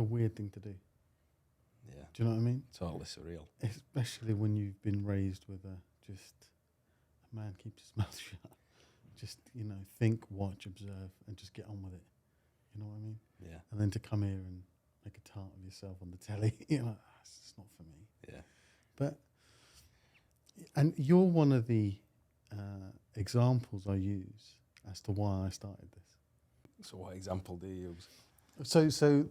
a weird thing to do. Yeah. Do you know what I mean? Totally surreal. Especially when you've been raised with a man keeps his mouth shut. Just, think, watch, observe, and just get on with it. You know what I mean? Yeah. And then to come here and make a tart of yourself on the telly, it's not for me. Yeah. But, and you're one of the examples I use as to why I started this. So what example do you use? So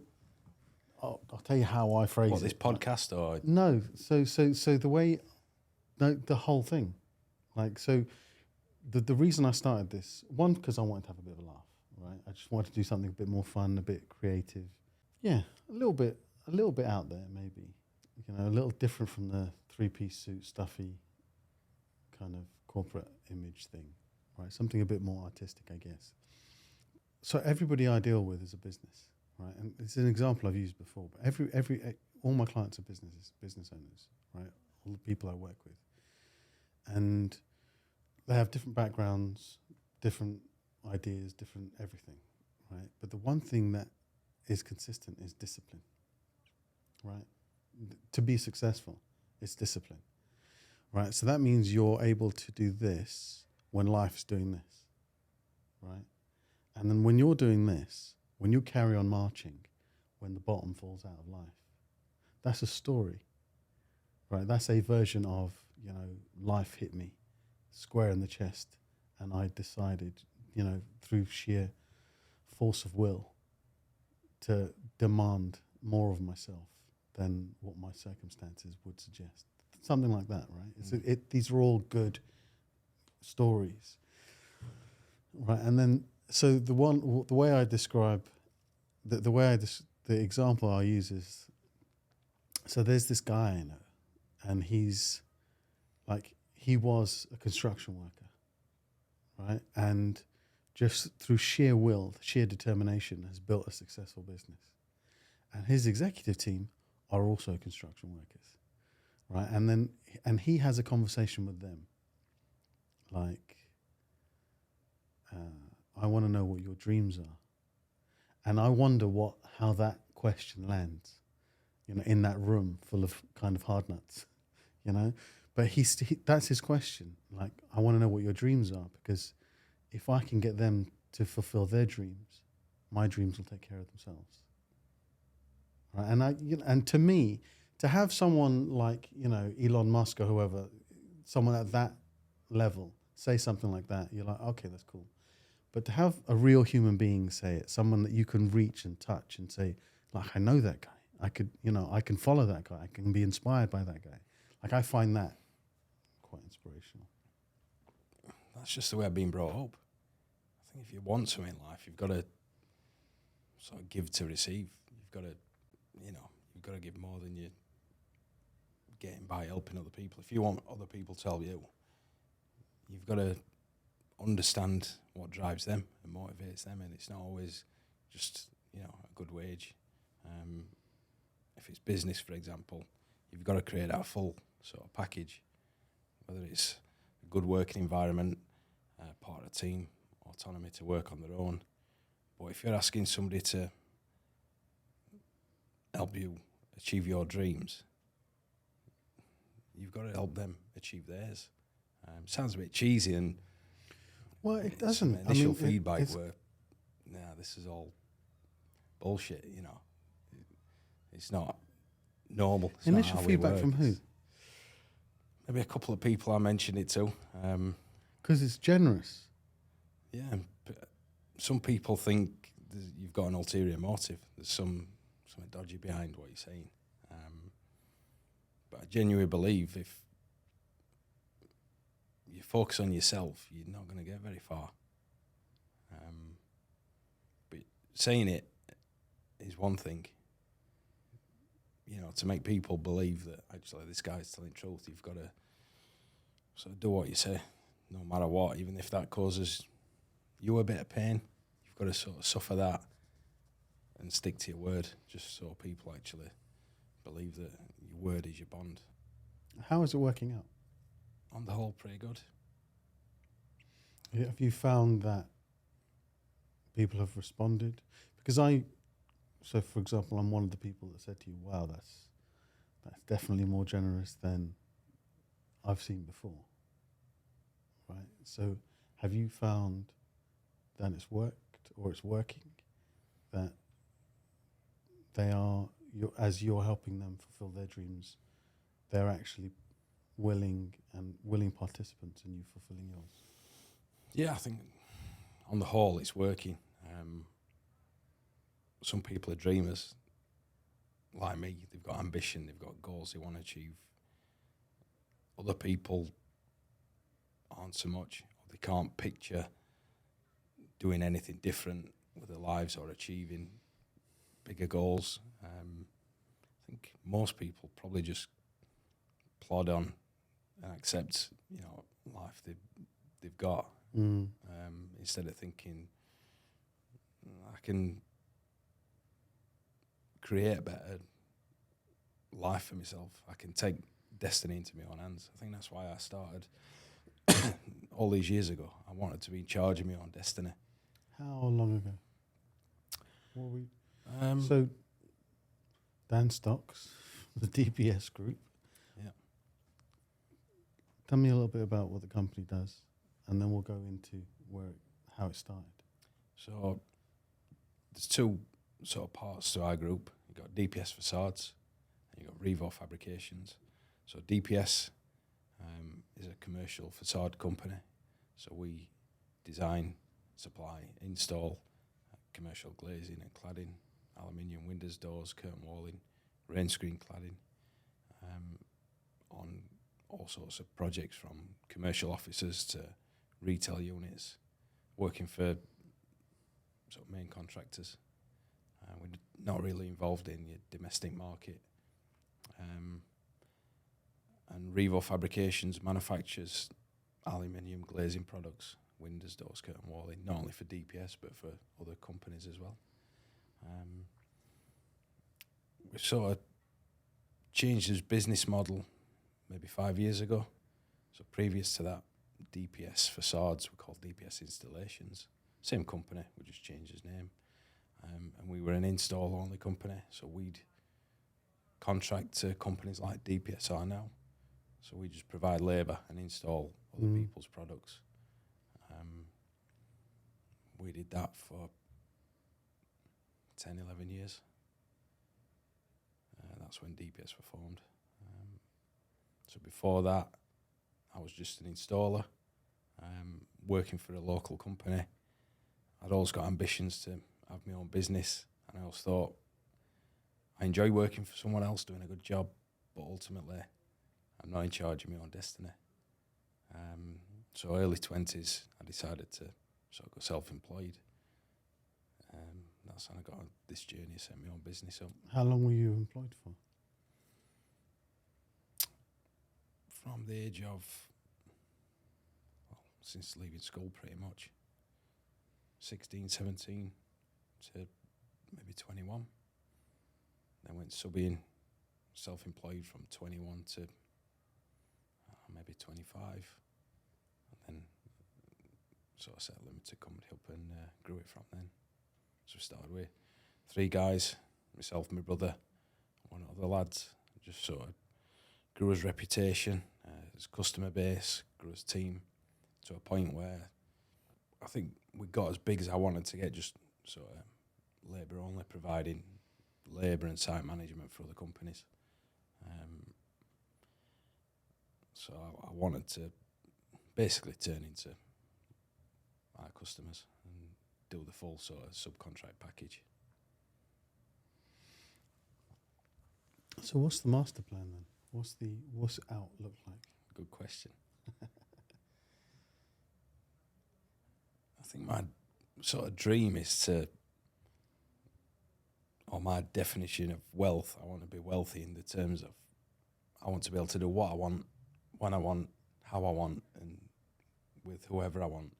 I'll tell you how I phrase it. This podcast or? No. So the way, no, the whole thing. Like, so the reason I started this, one, because I wanted to have a bit of a laugh, right? I just wanted to do something a bit more fun, a bit creative. Yeah, a little bit out there, maybe. A little different from the three-piece suit, stuffy kind of corporate image thing, right? Something a bit more artistic, I guess. So everybody I deal with is a business, right? And it's an example I've used before, but all my clients are business owners, right? All the people I work with. And they have different backgrounds, different ideas, different everything, right? But the one thing that is consistent is discipline, right? To be successful, it's discipline, right? So that means you're able to do this when life's doing this, right? And then when you're doing this, when you carry on marching, when the bottom falls out of life, that's a story, right? That's a version of, life hit me square in the chest and I decided, through sheer force of will to demand more of myself than what my circumstances would suggest. Something like that, right? These are all good stories, right? And then, so the way I describe, the example I use is, so there's this guy I know, and he was a construction worker, right? And just through sheer will, sheer determination, has built a successful business. And his executive team are also construction workers, right? And he has a conversation with them, like, I want to know what your dreams are. And I wonder how that question lands, in that room full of kind of hard nuts, But that's his question. Like, I want to know what your dreams are, because if I can get them to fulfill their dreams, my dreams will take care of themselves. Right? And to me, to have someone like, Elon Musk or whoever, someone at that level say something like that, you're like, okay, that's cool. But to have a real human being say it, someone that you can reach and touch and say, like, I know that guy. I can follow that guy. I can be inspired by that guy. Like, I find that quite inspirational. That's just the way I've been brought up. I think if you want something in life, you've got to sort of give to receive. You've got to give more than you're getting by helping other people. If you want other people to help you, you've got to understand what drives them and motivates them, and it's not always just a good wage. If it's business, for example, you've got to create that full sort of package, whether it's a good working environment, part of a team, autonomy to work on their own. But if you're asking somebody to help you achieve your dreams, you've got to help them achieve theirs. Sounds a bit cheesy, and well, it doesn't. Initial feedback were, this is all bullshit. It's not normal. It's initial not feedback from who? Maybe a couple of people I mentioned it to. Because it's generous. Yeah, some people think you've got an ulterior motive. There's something dodgy behind what you're saying. But I genuinely believe if you focus on yourself, you're not going to get very far. But saying it is one thing. To make people believe that actually this guy's telling the truth, you've got to sort of do what you say, no matter what, even if that causes you a bit of pain. You've got to sort of suffer that and stick to your word, just so people actually believe that your word is your bond. How is it working out? On the whole, pretty good. Have you found that people have responded? Because I So, for example, I'm one of the people that said to you, "Wow, that's definitely more generous than I've seen before." Right. So, have you found that it's worked or it's working? That they are, as you're helping them fulfill their dreams, they're actually willing participants in you fulfilling yours. Yeah, I think on the whole it's working. Some people are dreamers, like me. They've got ambition, they've got goals they want to achieve. Other people aren't so much. They can't picture doing anything different with their lives or achieving bigger goals. I think most people probably just plod on and accept, life they've got, instead of thinking, I can create a better life for myself. I can take destiny into my own hands. I think that's why I started all these years ago. I wanted to be in charge of my own destiny. How long ago? What were we? So, Dan Stocks, the DPS group. Yeah. Tell me a little bit about what the company does, and then we'll go into how it started. So there's two sort of parts to our group. You've got DPS Facades and you've got Revo Fabrications. So DPS is a commercial facade company. So we design, supply, install commercial glazing and cladding, aluminium windows, doors, curtain walling, rain screen cladding, on all sorts of projects from commercial offices to retail units, working for sort of main contractors. We're not really involved in your domestic market. And Revo Fabrications manufactures aluminium glazing products, windows, doors, curtain walling, not only for DPS but for other companies as well. We sort of changed his business model maybe 5 years ago. So previous to that, DPS Facades were called DPS Installations. Same company, we just changed his name. And we were an install-only company, so we'd contract to companies like DPS are now. So we just provide labour and install other people's products. We did that for 10, 11 years. That's when DPS were formed. So before that, I was just an installer, working for a local company. I'd always got ambitions to have my own business, and I always thought I enjoy working for someone else doing a good job, but ultimately I'm not in charge of my own destiny. So early 20s, I decided to sort of go self-employed. That's when I got on this journey, set my own business up. How long were you employed for? From the age of, since leaving school pretty much, 16, 17 to maybe 21. Then went subbing, self-employed from 21 to maybe 25. And then sort of set a limited company up and grew it from then. So we started with 3 guys, myself, my brother, one other lads. Just sort of grew his reputation, his customer base, grew his team to a point where I think we got as big as I wanted to get, just sort of labour only, providing labour and site management for other companies. So I wanted to basically turn into our customers and do the full sort of subcontract package. So what's the master plan then? What's it out look like? Good question. I think my sort of dream is to, or my definition of wealth, I want to be wealthy in the terms of I want to be able to do what I want, when I want, how I want, and with whoever I want.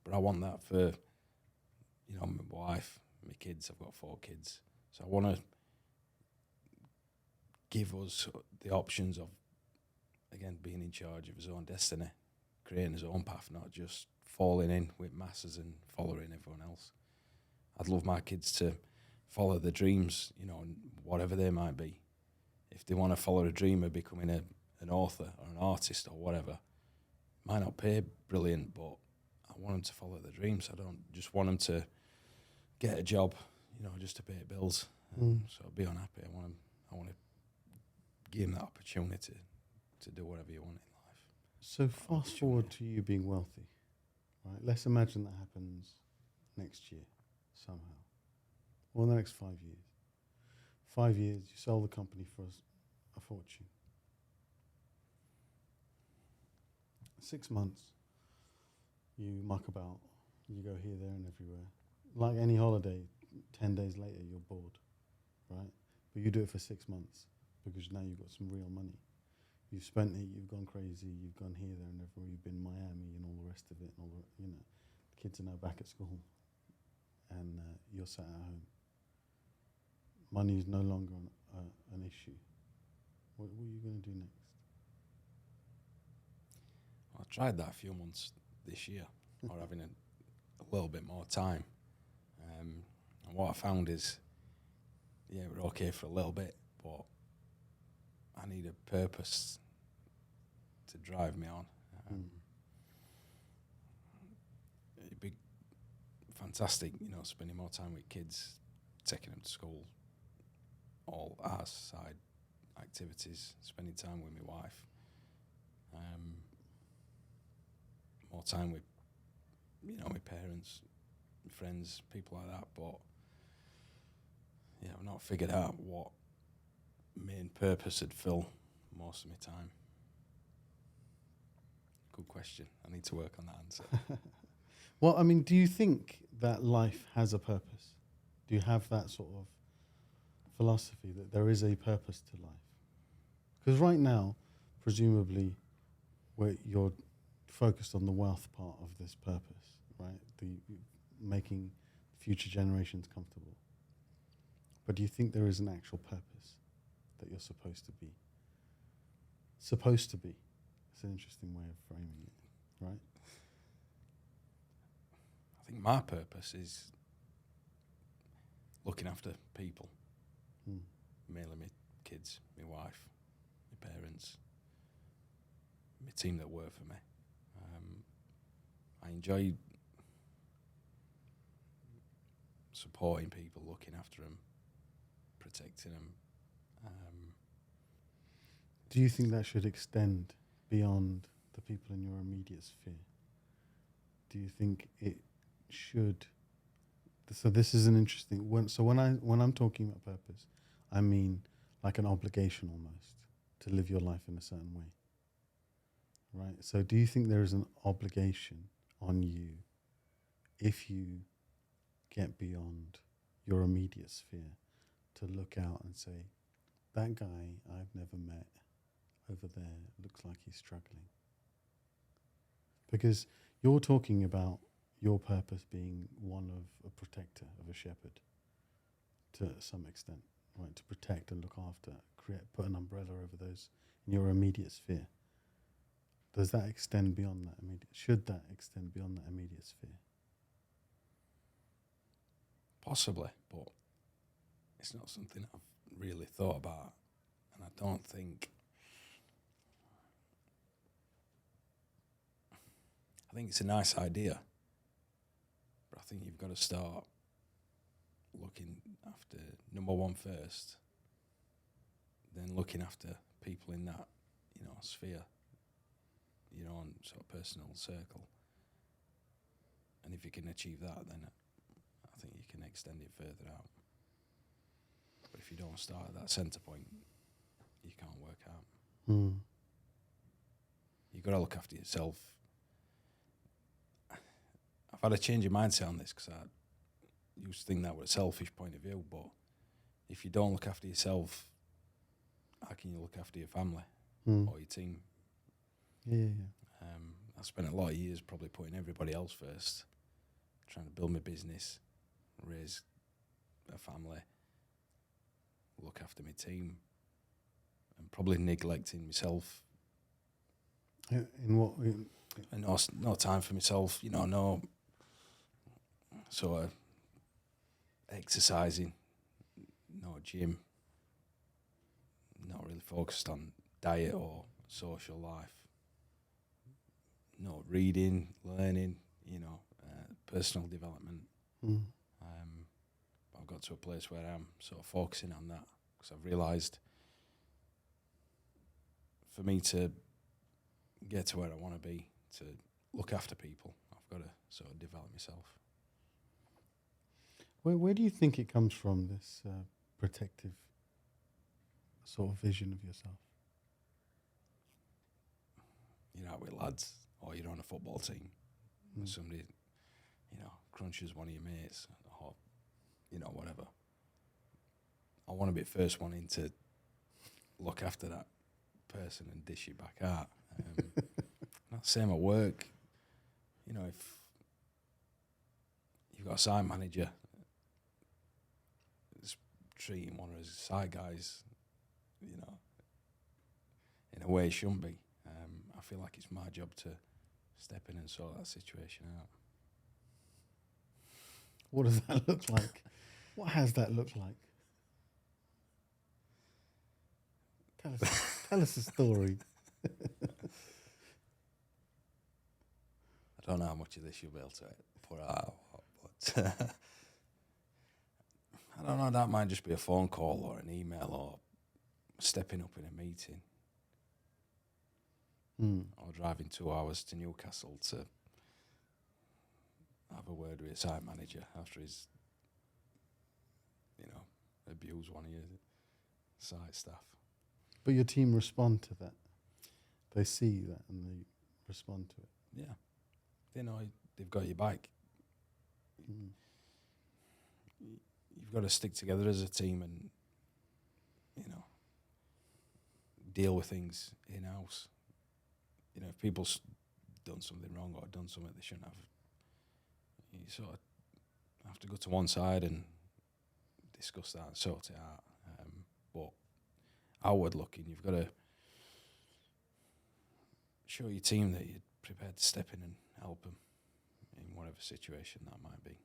But I want that for, my wife, my kids. I've got 4 kids. So I want to give us the options of, again, being in charge of his own destiny, creating his own path, not just falling in with masses and following everyone else. I'd love my kids to follow the dreams, you know, whatever they might be. If they want to follow a dream of becoming an author or an artist or whatever, might not pay brilliant, but I want them to follow their dreams. I don't just want them to get a job, you know, just to pay bills. So be unhappy. I want to give them that opportunity to do whatever you want in life. So fast forward to you being wealthy, right? Let's imagine that happens next year somehow, or the next 5 years. 5 years, you sell the company for a fortune. 6 months, you muck about, you go here, there, and everywhere. Like any holiday, 10 days later, you're bored, right? But you do it for 6 months because now you've got some real money. You've spent it, you've gone crazy, you've gone here, there, and everywhere. You've been Miami and all the rest of it, and all the, you know, the kids are now back at school, and you're sat at home. Money is no longer an issue. What are you going to do next? I tried that a few months this year, or having a little bit more time. And what I found is, yeah, we're okay for a little bit, but I need a purpose to drive me on. It'd be fantastic, you know, spending more time with kids, taking them to school, all our side activities, spending time with my wife, more time with, you know, my parents, my friends, people like that. But yeah, I've not figured out what main purpose would fill most of my time. Good question. I need to work on that answer. Well, I mean, do you think that life has a purpose? Do you have that sort of philosophy that there is a purpose to life? Because right now, presumably, where you're focused on the wealth part of this purpose, right? The making future generations comfortable. But do you think there is an actual purpose that you're supposed to be? Supposed to be. It's an interesting way of framing it, right? I think my purpose is looking after people, mainly my kids, my wife, my parents, my team that work for me. I enjoy supporting people, looking after them, protecting them. Do you think that should extend beyond the people in your immediate sphere? Do you think it should? So this is an interesting. When I'm talking about purpose, I mean like an obligation almost to live your life in a certain way. Right. So do you think there is an obligation on you if you get beyond your immediate sphere to look out and say, that guy I've never met over there looks like he's struggling? Because you're talking about your purpose being one of a protector, of a shepherd, to some extent, right? To protect and look after, put an umbrella over those in your immediate sphere. Does that extend beyond that immediate? Should that extend beyond that immediate sphere? Possibly, but it's not something I've really thought about, and I don't think. I think it's a nice idea, but I think you've got to start looking after number one first, then looking after people in that, you know, sphere, your own sort of personal circle. And if you can achieve that, then I think you can extend it further out. But if you don't start at that centre point, you can't work out. You've got to look after yourself. I've had a change of mindset on this because I used to think that was a selfish point of view, but if you don't look after yourself, how can you look after your family or your team? Yeah. I spent a lot of years probably putting everybody else first, trying to build my business, raise a family, look after my team, and probably neglecting myself. In what? And no time for myself, no sort of exercising, no gym, not really focused on diet or social life. No reading, learning, personal development. Mm. I've got to a place where I'm sort of focusing on that because I've realised for me to get to where I want to be, to look after people, I've got to sort of develop myself. Where do you think it comes from, this protective sort of vision of yourself? You're out with lads, or you're on a football team, and somebody, crunches one of your mates, or, whatever. I want to be the first one in to look after that person and dish it back out. Same at work. If you've got a site manager that's treating one of his site guys, in a way it shouldn't be. I feel like it's my job to step in and sort that situation out. What does that look like? What has that looked like? Tell us a story. I don't know how much of this you'll be able to put out, but I don't know, that might just be a phone call or an email or stepping up in a meeting. Or driving 2 hours to Newcastle to have a word with a site manager after he's, abused one of your site staff. But your team respond to that. They see that and they respond to it. Yeah. They know they've got your back. You've got to stick together as a team and, deal with things in-house. If people's done something wrong or done something they shouldn't have, you sort of have to go to one side and discuss that and sort it out. But outward looking, you've got to show your team that you're prepared to step in and help them in whatever situation that might be.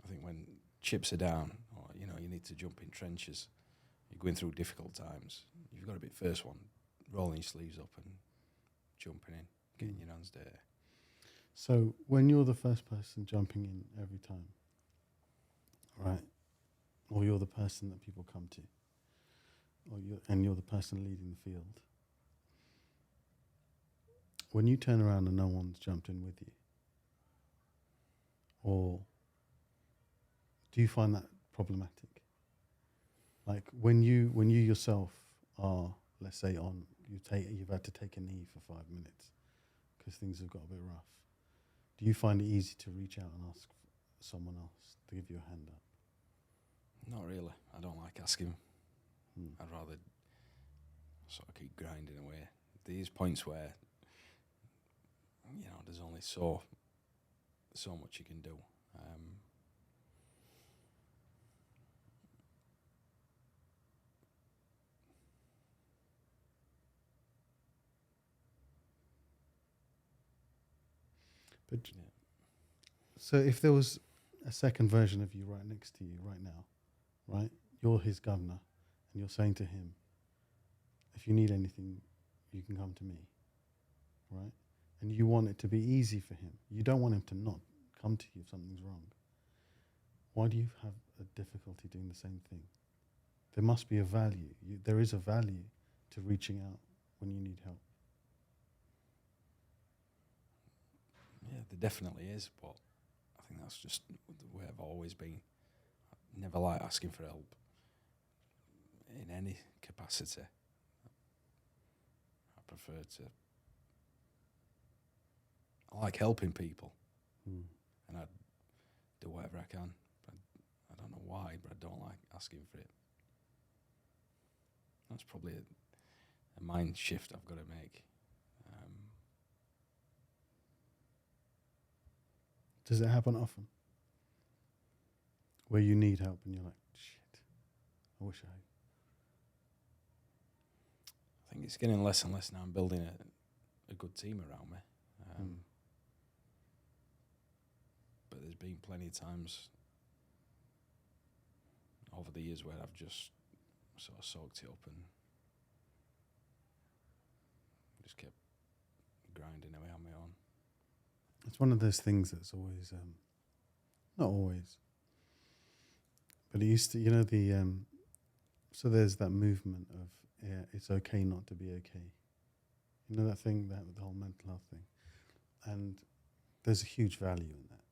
I think when chips are down, or you need to jump in trenches, you're going through difficult times, you've got to be the first one rolling your sleeves up and jumping in, getting your hands dirty. So when you're the first person jumping in every time, right, or you're the person that people come to, and you're the person leading the field, when you turn around and no one's jumped in with you, or do you find that problematic? Like when you yourself are, let's say, you've had to take a knee for 5 minutes because things have got a bit rough. Do you find it easy to reach out and ask someone else to give you a hand up? Not really. I don't like asking. I'd rather sort of keep grinding away. There's points where, there's only so much you can do. But so if there was a second version of you right next to you right now, right? You're his governor and you're saying to him, if you need anything, you can come to me, right? And you want it to be easy for him. You don't want him to not come to you if something's wrong. Why do you have a difficulty doing the same thing? There must be a value. There is a value to reaching out when you need help. Yeah, there definitely is, but I think that's just the way I've always been. I never like asking for help in any capacity. I prefer to... I like helping people, and I do whatever I can. But I don't know why, but I don't like asking for it. That's probably a mind shift I've got to make. Does it happen often? Where you need help and you're like, shit, I wish I... I think it's getting less and less now. I'm building a good team around me. But there's been plenty of times over the years where I've just sort of soaked it up and just kept grinding away on my own. It's one of those things that's always, not always, but it used to, you know, so there's that movement of, it's okay not to be okay. You know that thing, the whole mental health thing. And there's a huge value in that,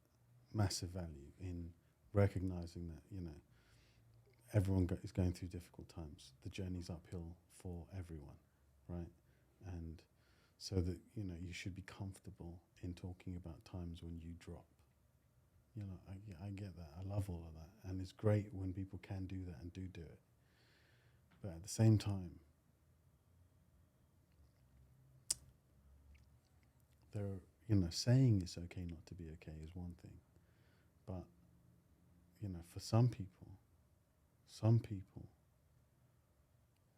massive value in recognizing that, you know, everyone is going through difficult times. The journey's uphill for everyone, right? And so that, you know, you should be comfortable in talking about times when you drop. You know, I get that. I love all of that. And it's great when people can do that and do it. But at the same time, you know, saying it's okay not to be okay is one thing. But, you know, for some people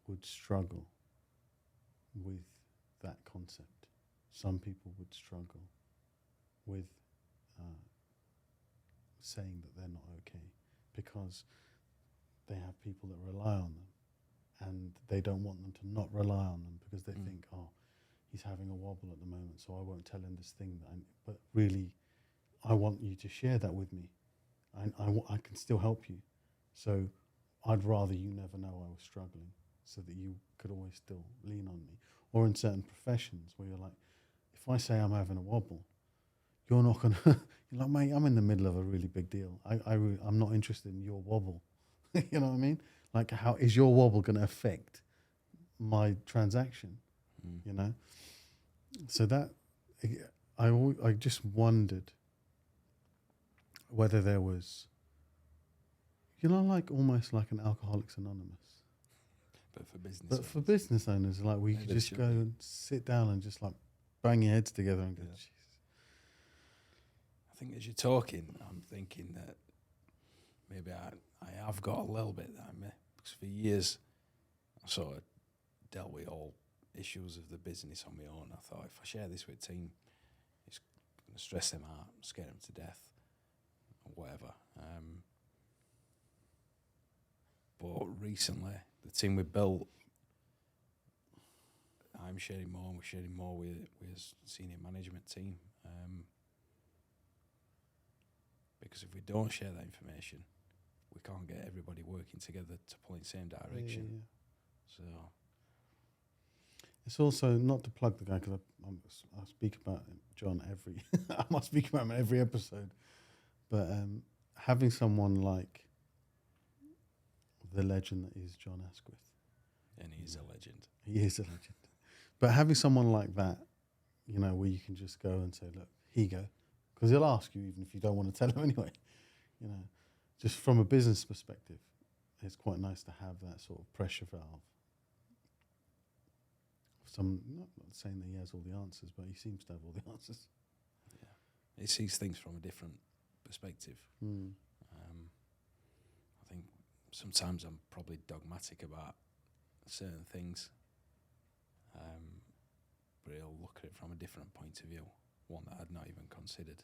would struggle with that concept. Some people would struggle with saying that they're not okay because they have people that rely on them and they don't want them to not rely on them because they think, oh, he's having a wobble at the moment, so I won't tell him this thing. But really, I want you to share that with me. I can still help you. So I'd rather you never know I was struggling so that you could always still lean on me. Or in certain professions where you're like, if I say I'm having a wobble, you're not going to, you're like, mate, I'm in the middle of a really big deal. I'm not interested in your wobble. You know what I mean? Like, how is your wobble going to affect my transaction? You know? So that, I just wondered whether there was, you know, like almost like an Alcoholics Anonymous. But for business But owners. for business owners, like we could just go and sit down and just like bang your heads together and go, Jesus. I think as you're talking, I'm thinking that maybe I have got a little bit that because for years I sort of dealt with all issues of the business on my own. I thought if I share this with a team, it's going to stress them out, scare them to death, or whatever. But recently, the team we built, I'm sharing more, and we're sharing more with senior management team. Because if we don't share that information, we can't get everybody working together to pull in the same direction. Yeah. So it's also not to plug the guy because I speak about John I must speak about him in every episode. But having someone like the legend that is John Asquith. And he's a legend. He is a legend. But having someone like that, you know, where you can just go and say, look, here you go. Because he'll ask you even if you don't want to tell him anyway. You know, just from a business perspective, it's quite nice to have that sort of pressure valve. Not saying that he has all the answers, but he seems to have all the answers. Yeah. He sees things from a different perspective. I think sometimes I'm probably dogmatic about certain things, but he'll look at it from a different point of view, one that I'd not even considered,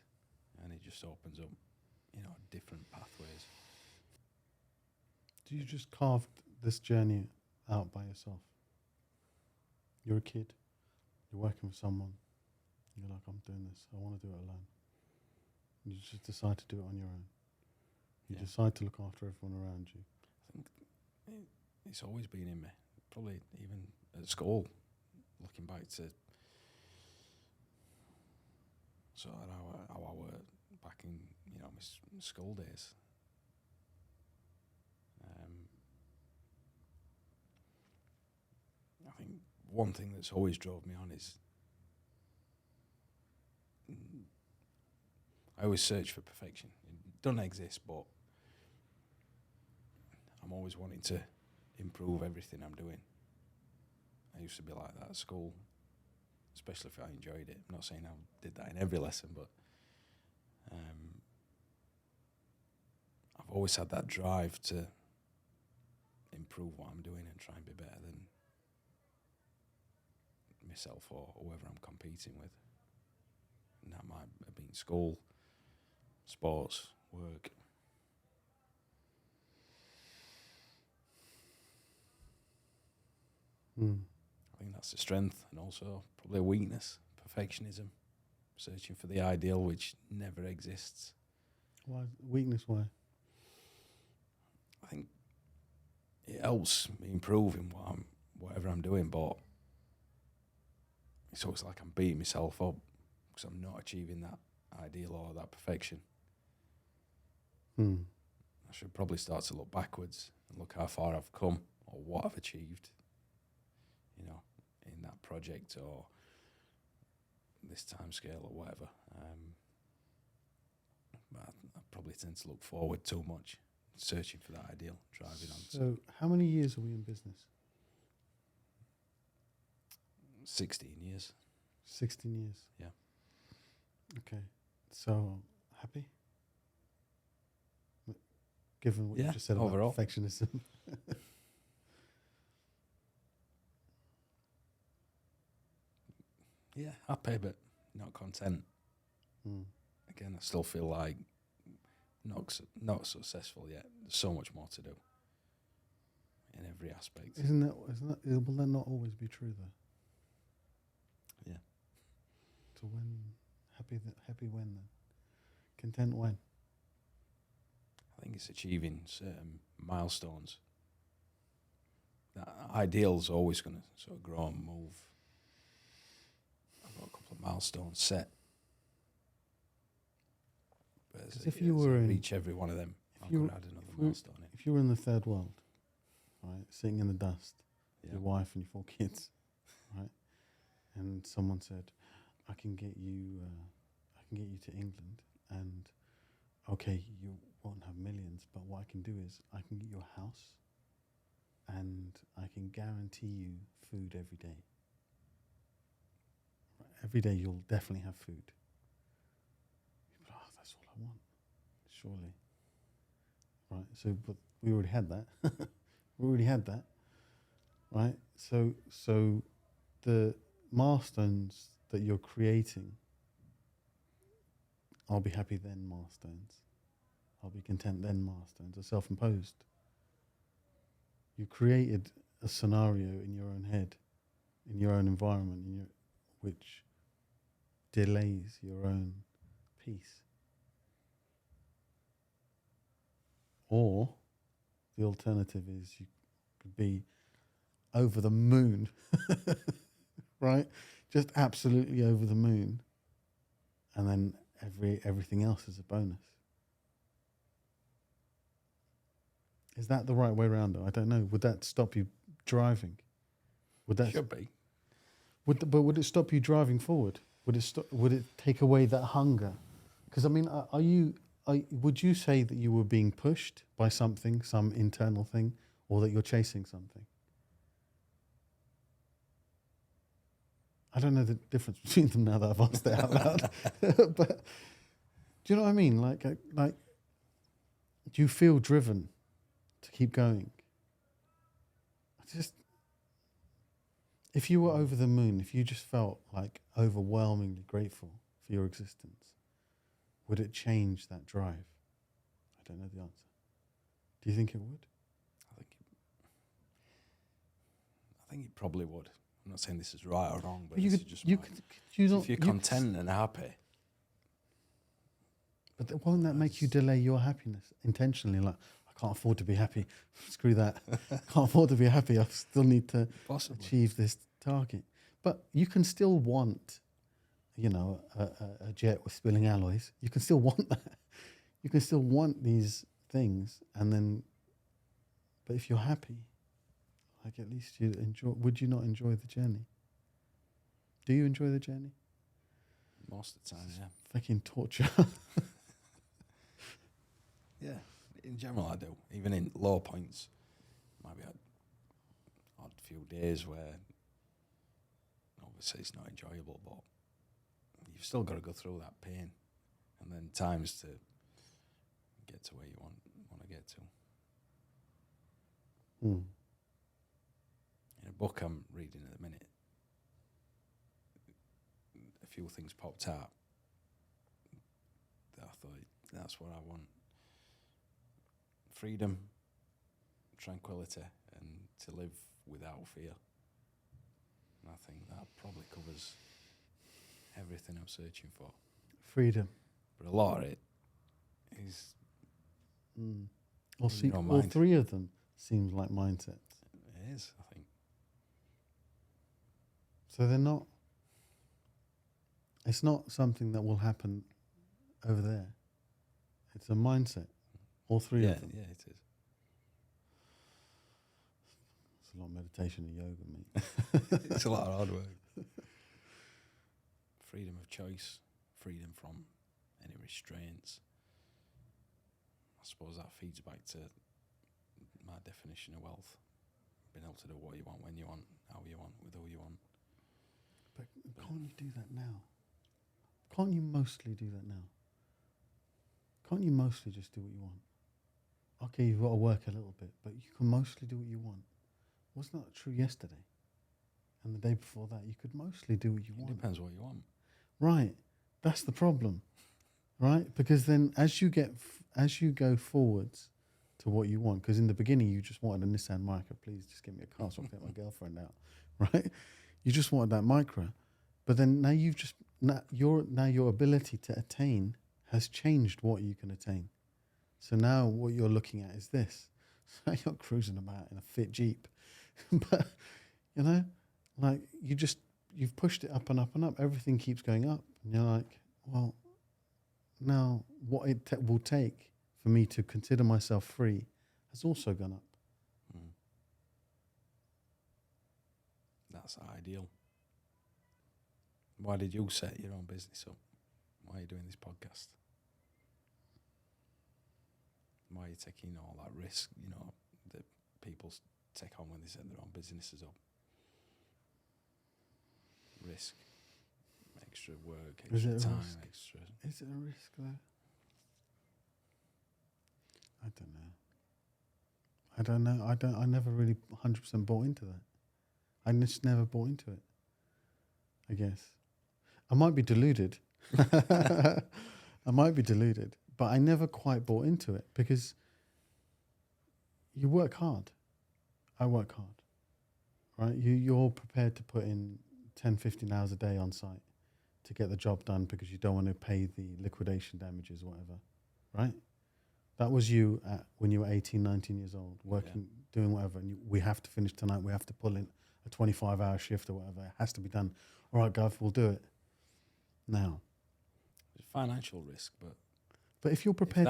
and it just opens up, you know, different pathways. Do you just carve this journey out by yourself? You're a kid, you're working with someone, you're like, I'm doing this, I want to do it alone. You just decide to do it on your own. You decide to look after everyone around you. I think it's always been in me, probably even at school, looking back to sort of how I worked back in, you know, my school days. I think one thing that's always drove me on is I always search for perfection. It doesn't exist, but I'm always wanting to improve everything I'm doing. I used to be like that at school, especially if I enjoyed it. I'm not saying I did that in every lesson, but I've always had that drive to improve what I'm doing and try and be better than myself or whoever I'm competing with. And that might have been school, sports, work. I think that's a strength and also probably a weakness, perfectionism, searching for the ideal which never exists. Why weakness? Why? I think it helps me improve in whatever I'm doing, but it's always like I'm beating myself up because I'm not achieving that ideal or that perfection. I should probably start to look backwards and look how far I've come or what I've achieved, you know, in that project or this time scale or whatever. But I probably tend to look forward too much, searching for that ideal, driving on. So, how many years are we in business? 16 years. 16 years. Yeah. Okay. So, happy? Given what you just said overall. about perfectionism. Yeah, happy, but not content. Again, I still feel like not successful yet. There's so much more to do in every aspect. Isn't that? Will that not always be true though? Yeah. So when happy when then? Content when? I think it's achieving certain milestones. That ideal's always going to sort of grow and move. I've got a couple of milestones set. But If you were in, reach every one of them, I could add another milestone in. If you were in the third world, right, sitting in the dust, Yeah. your wife and your 4 kids, right, and someone said, "I can get you to England, and okay, you won't have millions, but what I can do is I can get you a house, and I can guarantee you food every day. Right, every day you'll definitely have food." That's all I want, surely. Right, so but we already had that. Right? So the milestones that you're creating, I'll be happy then milestones. I'll be content then milestones are self-imposed. You created a scenario in your own head, in your own environment, which delays your own peace. Or the alternative is you could be over the moon, right? Just absolutely over the moon. And then everything else is a bonus. Is that the right way around though? I don't know. Would that stop you driving? Should be. But would it stop you driving forward? Would it take away that hunger? Because I mean, would you say that you were being pushed by something, some internal thing, or that you're chasing something? I don't know the difference between them now that I've asked it out loud. But do you know what I mean? Like, do you feel driven to keep going? If you were over the moon, if you just felt like overwhelmingly grateful for your existence, would it change that drive? I don't know the answer. Do you think it would? I think it probably would. I'm not saying this is right or wrong, but if you're content and happy. But won't that make you delay your happiness intentionally? Like, I can't afford to be happy. Screw that. Can't afford to be happy. I still need to achieve this target. But you can still want, a jet with spilling alloys. You can still want that. You can still want these things, but if you're happy, like at least you enjoy. Would you not enjoy the journey? Do you enjoy the journey? Most of the time, yeah. Fucking torture. Yeah, in general I do. Even in low points, might be an odd few days where obviously it's not enjoyable, but you've still got to go through that pain, and then times to get to where you want to get to. In a book I'm reading at the minute, a few things popped out that I thought, that's what I want. Freedom, tranquility, and to live without fear. And I think that probably covers everything I'm searching for. Freedom. But a lot of it is in your own All mind. three of them seems like mindsets. It is, I think. So they're not. It's not something that will happen over there. It's a mindset. All three of them. Yeah, it is. It's a lot of meditation and yoga, mate. It's a lot of hard work. Freedom of choice, freedom from any restraints. I suppose that feeds back to my definition of wealth. Being able to do what you want, when you want, how you want, with who you want. But can't you do that now? Can't you mostly do that now? Can't you mostly just do what you want? Okay, you've got to work a little bit, but you can mostly do what you want. Wasn't that true yesterday? And the day before that, you could mostly do what you want. It depends what you want. Right, that's the problem, right? Because then, as you go forwards to what you want, because in the beginning you just wanted a Nissan Micra. Please just give me a car so I can take my girlfriend out, right? You just wanted that Micra, but then now your ability to attain has changed what you can attain. So now what you're looking at is this. So you're cruising about in a fit Jeep, but like you've pushed it up and up and up. Everything keeps going up, and you're like, well, now what it will take for me to consider myself free has also gone up. That's ideal. Why did you set your own business up? Why are you doing this podcast? Why are you taking all that risk, that people take on when they set their own businesses up? Risk. Extra work, extra time, extra... Is it a risk though? I don't know. I never really 100% bought into that. I just never bought into it, I guess. I might be deluded. I might be deluded, but I never quite bought into it because you work hard. I work hard, right? You're prepared to put in 10, 15 hours a day on site to get the job done because you don't want to pay the liquidation damages or whatever, right? That was you when you were 18, 19 years old, working, doing whatever, and we have to finish tonight, we have to pull in a 25-hour shift or whatever, it has to be done. All right, Gav, we'll do it. Now. There's financial risk, but if you're prepared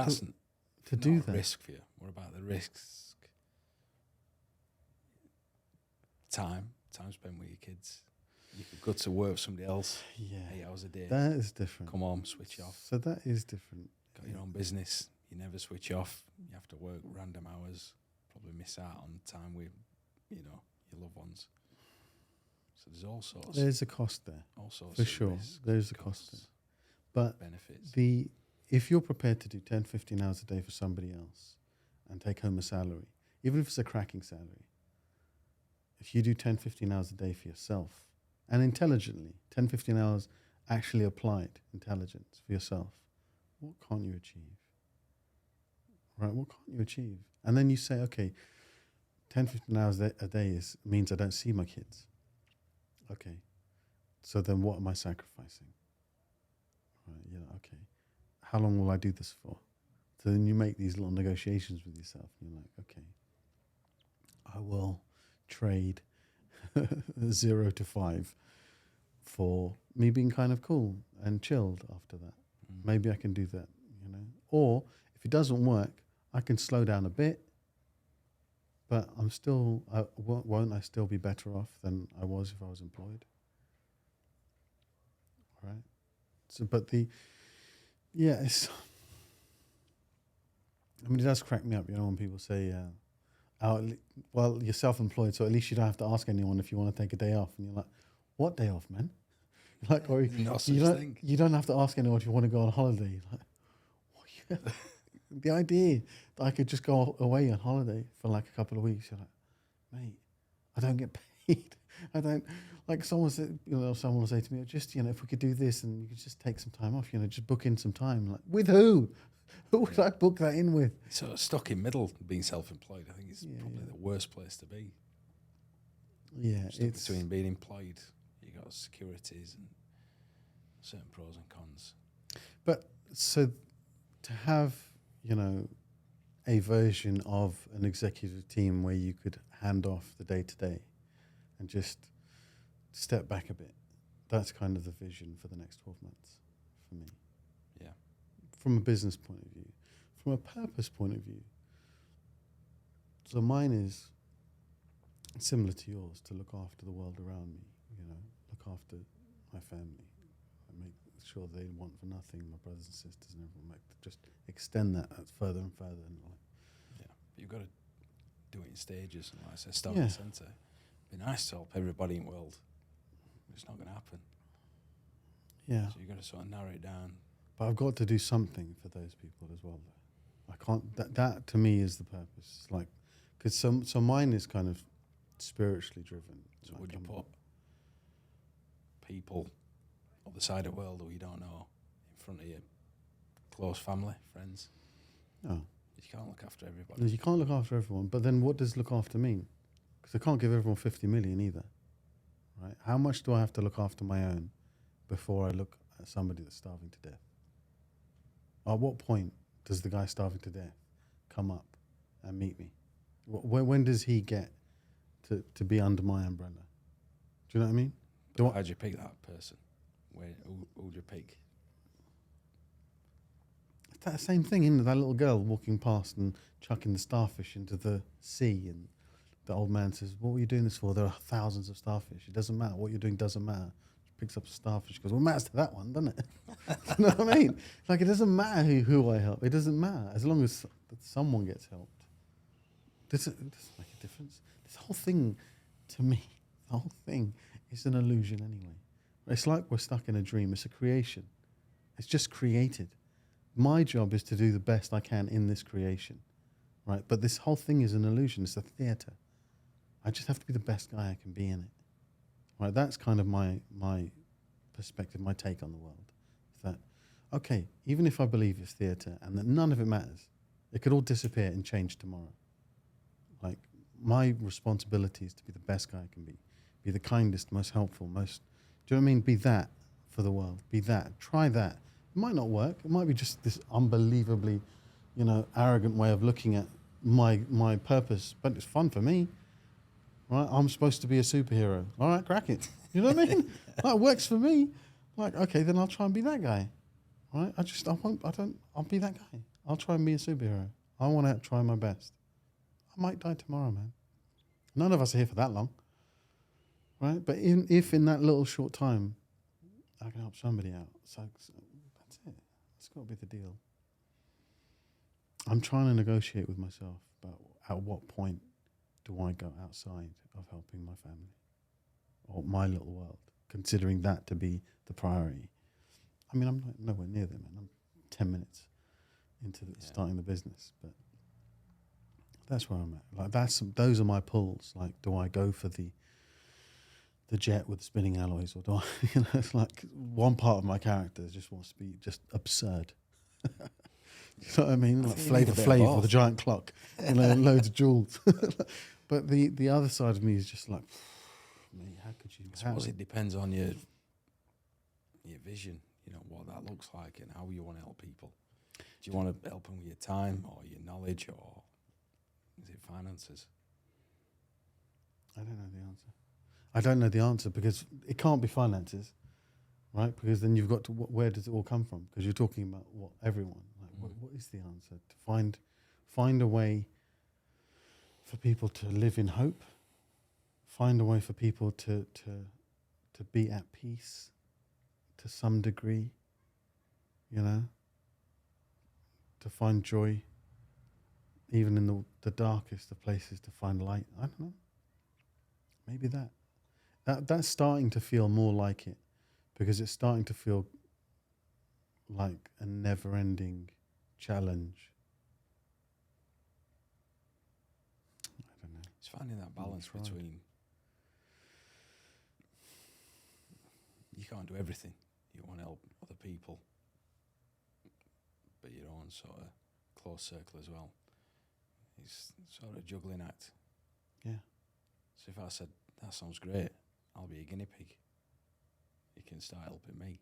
to do that. Risk for you. What about the risks? Time spent with your kids. You could go to work with somebody else 8 hours a day. That is different. Come home, switch off. So that is different. Got your own business. You never switch off. You have to work random hours. Probably miss out on time with, your loved ones. So there's all sorts. There's a cost there. All sorts for of sure. Risks, there's a cost there. But benefits. If you're prepared to do 10, 15 hours a day for somebody else and take home a salary, even if it's a cracking salary, if you do 10, 15 hours a day for yourself and intelligently, 10, 15 hours actually applied intelligence for yourself, what can't you achieve? Right? What can't you achieve? And then you say, okay, 10, 15 hours a day means I don't see my kids. Okay. So then what am I sacrificing? Right, okay. How long will I do this for? So then you make these little negotiations with yourself. And you're like, okay, I will trade 0 to 5 for me being kind of cool and chilled after that. Maybe I can do that, Or if it doesn't work, I can slow down a bit, but won't I still be better off than I was if I was employed? Right? So, it does crack me up, when people say, well, you're self-employed, so at least you don't have to ask anyone if you want to take a day off. And you're like, what day off, man? Like, or you don't have to ask anyone if you want to go on holiday. Like, the idea that I could just go away on holiday for like a couple of weeks, you're like, mate, I don't get paid. I don't, like someone said, someone will say to me, just, if we could do this and you could just take some time off, just book in some time. Like, with who? Who would I book that in with? So stuck in middle, being self-employed, I think it's probably the worst place to be. Yeah, Stuck it's between being employed, you got securities and certain pros and cons. but so to have, you know, a version of an executive team where you could hand off the day to day and just step back a bit. That's kind of the vision for the next 12 months for me. Yeah. From a business point of view. From a purpose point of view. So mine is similar to yours, to look after the world around me, you know, look after my family, and make sure they want for nothing, my brothers and sisters and everyone, just extend that further and further in life. Yeah. But you've got to do it in stages, and like I said, start Yeah. at the centre. It'd be nice to help everybody in the world. It's not going to happen. Yeah. So you've got to sort of narrow it down. But I've got to do something for those people as well, though. I can't, that to me is the purpose. Like, because so mine is kind of spiritually driven. So Like, would you put people on the side of the world who you don't know in front of your close family, friends? No. You can't look after everybody. You can't look after everyone, but then what does look after mean? Because I can't give everyone 50 million either, right? How much do I have to look after my own before I look at somebody that's starving to death? At what point does the guy starving to death come up and meet me? When does he get to be under my umbrella? Do you know what I mean? How'd you pick that person? Who'd you pick? It's that same thing, isn't it? That little girl walking past and chucking the starfish into the sea, and the old man says, "What were you doing this for? There are thousands of starfish. It doesn't matter. What you're doing doesn't matter." She picks up a starfish, goes, "Well, it matters to that one, doesn't it?" You know what I mean? Like, it doesn't matter who I help. It doesn't matter as long as someone gets helped. Does it make a difference? This whole thing, to me, the whole thing is an illusion anyway. It's like we're stuck in a dream. It's a creation. It's just created. My job is to do the best I can in this creation, right? But this whole thing is an illusion. It's a theatre. I just have to be the best guy I can be in it, right? That's kind of my perspective, my take on the world. Is that, okay, even if I believe it's theatre and that none of it matters, it could all disappear and change tomorrow. Like, my responsibility is to be the best guy I can be the kindest, most helpful, most, do you know what I mean? Be that for the world. Be that. Try that. It might not work. It might be just this unbelievably, you know, arrogant way of looking at my purpose, but it's fun for me. Right? I'm supposed to be a superhero. All right, crack it. You know what I mean? That works for me. Like, okay, then I'll try and be that guy. Right? I'll be that guy. I'll try and be a superhero. I want to try my best. I might die tomorrow, man. None of us are here for that long. Right? But if in that little short time I can help somebody out, so that's it. That's got to be the deal. I'm trying to negotiate with myself about at what point do I go outside of helping my family or my little world, considering that to be the priority. I mean, I'm nowhere near there, man. I'm 10 minutes into starting the business, but that's where I'm at. Like, those are my pulls. Like, do I go for the jet with the spinning alloys, or do I, you know, it's like one part of my character just wants to be just absurd. You know what I mean? Like Flavor Flav with a giant clock, you know, loads of jewels. But the other side of me is just like, mate, how could you? I suppose it depends on your vision, you know, what that looks like and how you want to help people. Do you want to help them with your time or your knowledge, or is it finances? I don't know the answer. I don't know the answer because it can't be finances, right? Because then you've got to, where does it all come from? Because you're talking about everyone. Like, what is the answer? To find a way for people to live in hope. Find a way for people to be at peace to some degree. You know, to find joy, even in the darkest of places, to find light. I don't know. Maybe that's starting to feel more like it, because it's starting to feel like a never-ending challenge. I don't know. It's finding that balance between, you can't do everything. You want to help other people, but your own sort of close circle as well. It's sort of a juggling act. Yeah. So if I said that sounds great. I'll be a guinea pig. You can start helping me.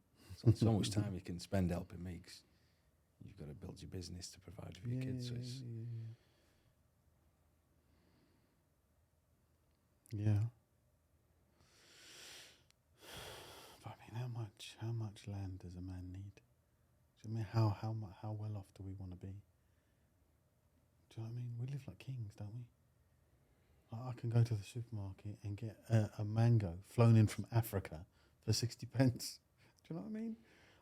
So much time you can spend helping me 'cause you've got to build your business to provide for your kids. So it's, yeah. But I mean, how much land does a man need? Do you know what I mean, how well off do we want to be? Do you know what I mean? We live like kings, don't we? I can go to the supermarket and get a mango flown in from Africa for 60 pence. Do you know what I mean?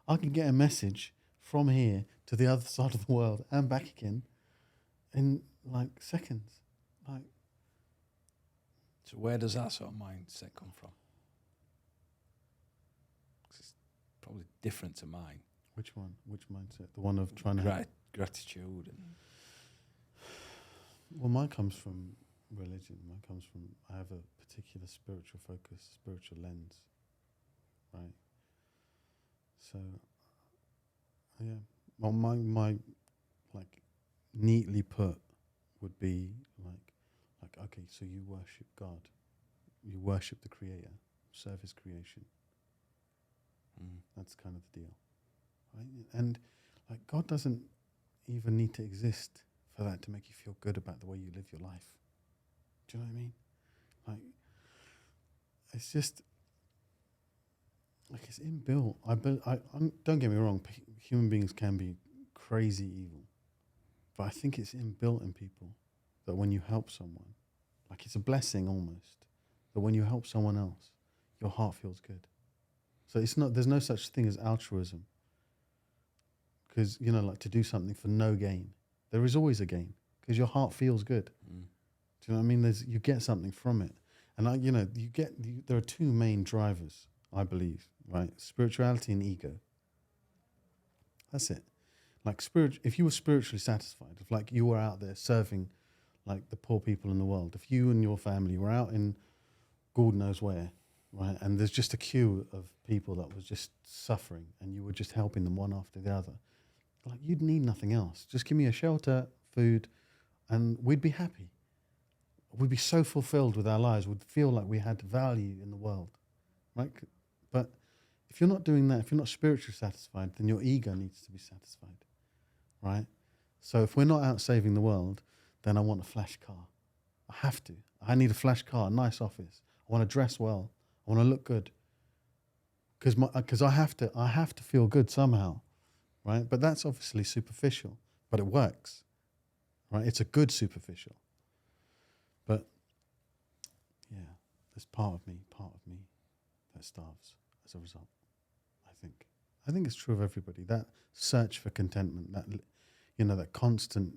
I can get a message from here to the other side of the world and back again in like seconds. Like, so where does that sort of mindset come from? 'Cause it's probably different to mine. which one? Which mindset? The one of trying to... Gratitude. And Well, mine comes from religion. Mine comes from... I have a particular spiritual focus, spiritual lens. Right? So, yeah. Well, my like, neatly put would be like, okay, so you worship God. You worship the Creator, serve His creation. That's kind of the deal. Right? And, like, God doesn't even need to exist for that to make you feel good about the way you live your life. Do you know what I mean? Like, it's just... like, it's inbuilt. Don't get me wrong, human beings can be crazy evil. But I think it's inbuilt in people that when you help someone, like, it's a blessing almost, that when you help someone else, your heart feels good. So there's no such thing as altruism. Because, you know, like, to do something for no gain. There is always a gain because your heart feels good. Do you know what I mean? You get something from it. And, there are two main drivers, I believe, right? Spirituality and ego. That's it. Like, if you were spiritually satisfied, if, like, you were out there serving, like, the poor people in the world, if you and your family were out in God knows where, right, and there's just a queue of people that was just suffering and you were just helping them one after the other, like, you'd need nothing else. Just give me a shelter, food, and we'd be happy. We'd be so fulfilled with our lives. We'd feel like we had value in the world, right? But if you're not doing that, if you're not spiritually satisfied, then your ego needs to be satisfied, right? So if we're not out saving the world, then I want a flash car. I have to. I need a flash car, a nice office. I want to dress well. I want to look good. Because I have to feel good somehow, right? But that's obviously superficial, but it works, right? It's a good superficial. But yeah, there's part of me that starves as a result. I think it's true of everybody. That search for contentment, that constant,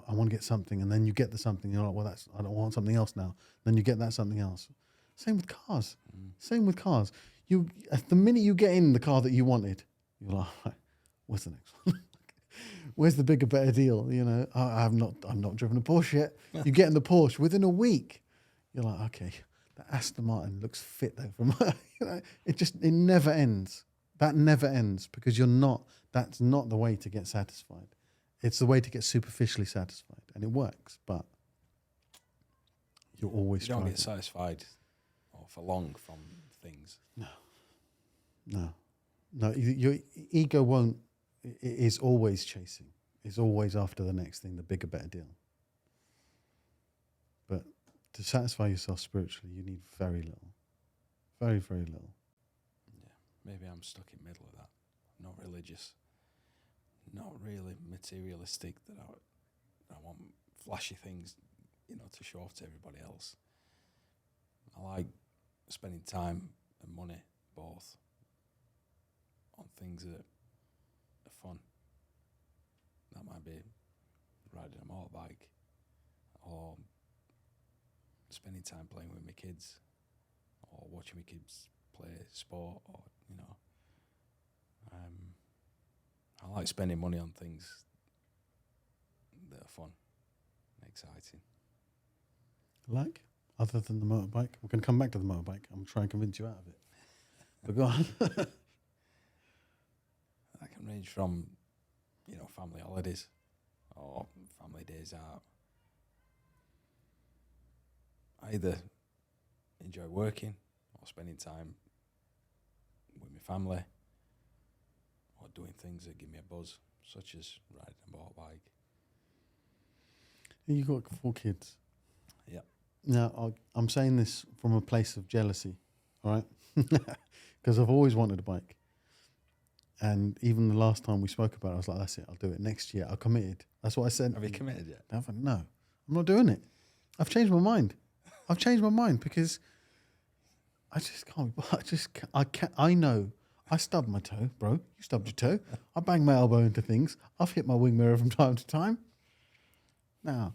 I want to get something, and then you get the something, you're like, well, I don't want something else now. Then you get that something else. Same with cars. The minute you get in the car that you wanted, you're like, right, where's the next one? Where's the bigger, better deal? You know, I'm not driven a Porsche yet. You get in the Porsche within a week, you're like, okay, the Aston Martin looks fit though. It never ends. That never ends because that's not the way to get satisfied. It's the way to get superficially satisfied, and it works, but you're always striving. You don't get satisfied or for long from things. No. Your ego won't. It is always chasing. It's always after the next thing, the bigger, better deal. But to satisfy yourself spiritually, you need very little. Very, very little. Yeah, maybe I'm stuck in the middle of that. Not religious. Not really materialistic that I want flashy things, to show off to everybody else. I like spending time and money, both, on things that are fun. That might be riding a motorbike or spending time playing with my kids or watching my kids play sport or, I like spending money on things that are fun and exciting. Like? Other than the motorbike? We're going to come back to the motorbike. I'm trying to convince you out of it. But go on. That can range from, family holidays or family days out. Either, enjoy working or spending time with my family or doing things that give me a buzz, such as riding a motorbike. You've got 4 kids. Yeah. Now, I'm saying this from a place of jealousy, all right? Because I've always wanted a bike. And even the last time we spoke about it, I was like, that's it, I'll do it. Next year, I committed. That's what I said. Have you committed yet? No, I'm not doing it. I've changed my mind. Because I can't, I know. I stubbed my toe, bro. You stubbed your toe. I banged my elbow into things. I've hit my wing mirror from time to time. Now,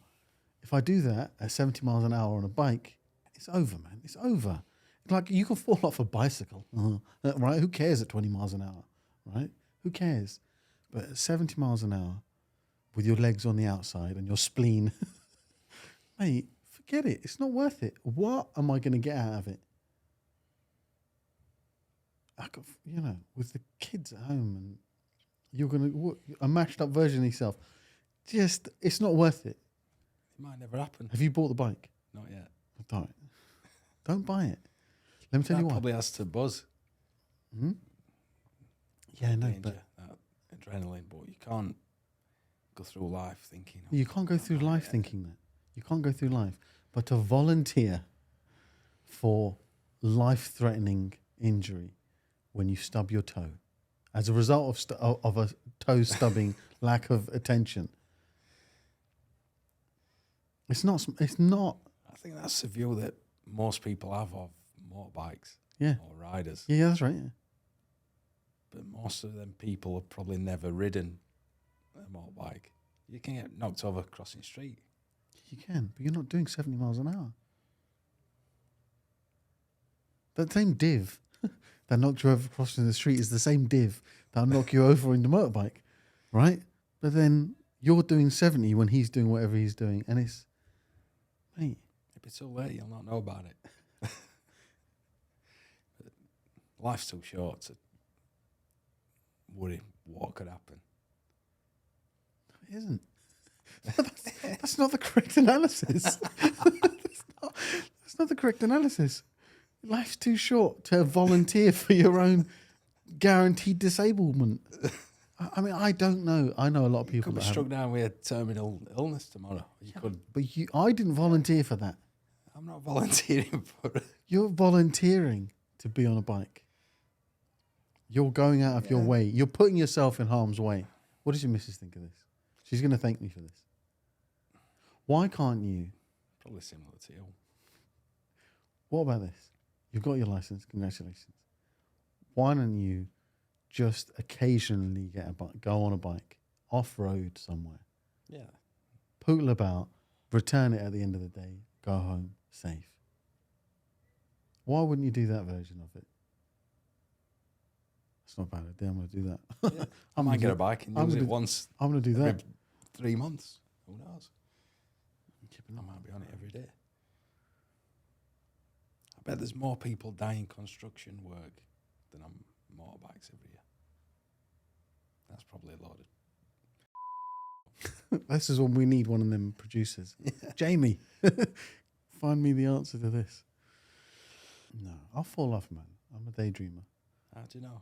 if I do that at 70 miles an hour on a bike, it's over, man. It's over. Like, you can fall off a bicycle, right? Who cares at 20 miles an hour, right? Who cares? But at 70 miles an hour, with your legs on the outside and your spleen, mate, forget it. It's not worth it. What am I going to get out of it? I got, with the kids at home, and you're going to, a mashed up version of yourself. Just, it's not worth it. It might never happen. Have you bought the bike? Not yet. Don't buy it. Let me tell you why. Probably has to buzz. Hmm? Yeah, no, Danger, but that adrenaline, but you can't go through life thinking. you can't go through life thinking that. You can't go through life. But to volunteer for life-threatening injury when you stub your toe as a result of a toe stubbing, lack of attention. It's not. I think that's the view that most people have of motorbikes Yeah. or riders. Yeah, that's right. Yeah. But most of them people have probably never ridden a motorbike. You can get knocked over crossing the street. You can, but you're not doing 70 miles an hour. That same div that knocked you over crossing the street is the same div that'll knock you over in the motorbike, right? But then you're doing 70 when he's doing whatever he's doing, and it's, mate. If it's too late, you'll not know about it. Life's too short to worry what could happen. It isn't. That's not the correct analysis. That's not the correct analysis. Life's too short to volunteer for your own guaranteed disablement. I mean, I don't know. I know a lot of people You could be struck down with a terminal illness tomorrow. But I didn't volunteer for that. I'm not volunteering for it. You're volunteering to be on a bike. You're going out of your way. You're putting yourself in harm's way. What does your missus think of this? She's going to thank me for this. Why can't you? Probably similar to you. What about this? You've got your license. Congratulations. Why don't you just occasionally get a bike, go on a bike, off-road somewhere, Yeah. poodle about, return it at the end of the day, go home safe? Why wouldn't you do that version of it? It's not a bad idea. I'm going to do that. Yeah. I might get a bike and use it once. I'm going to do that. Every 3 months. Who knows? I might be on it every day. I bet there's more people die in construction work than on motorbikes every year. That's probably a lot of... This is when we need one of them producers. Yeah. Jamie, find me the answer to this. No, I'll fall off, man. I'm a daydreamer. How do you know?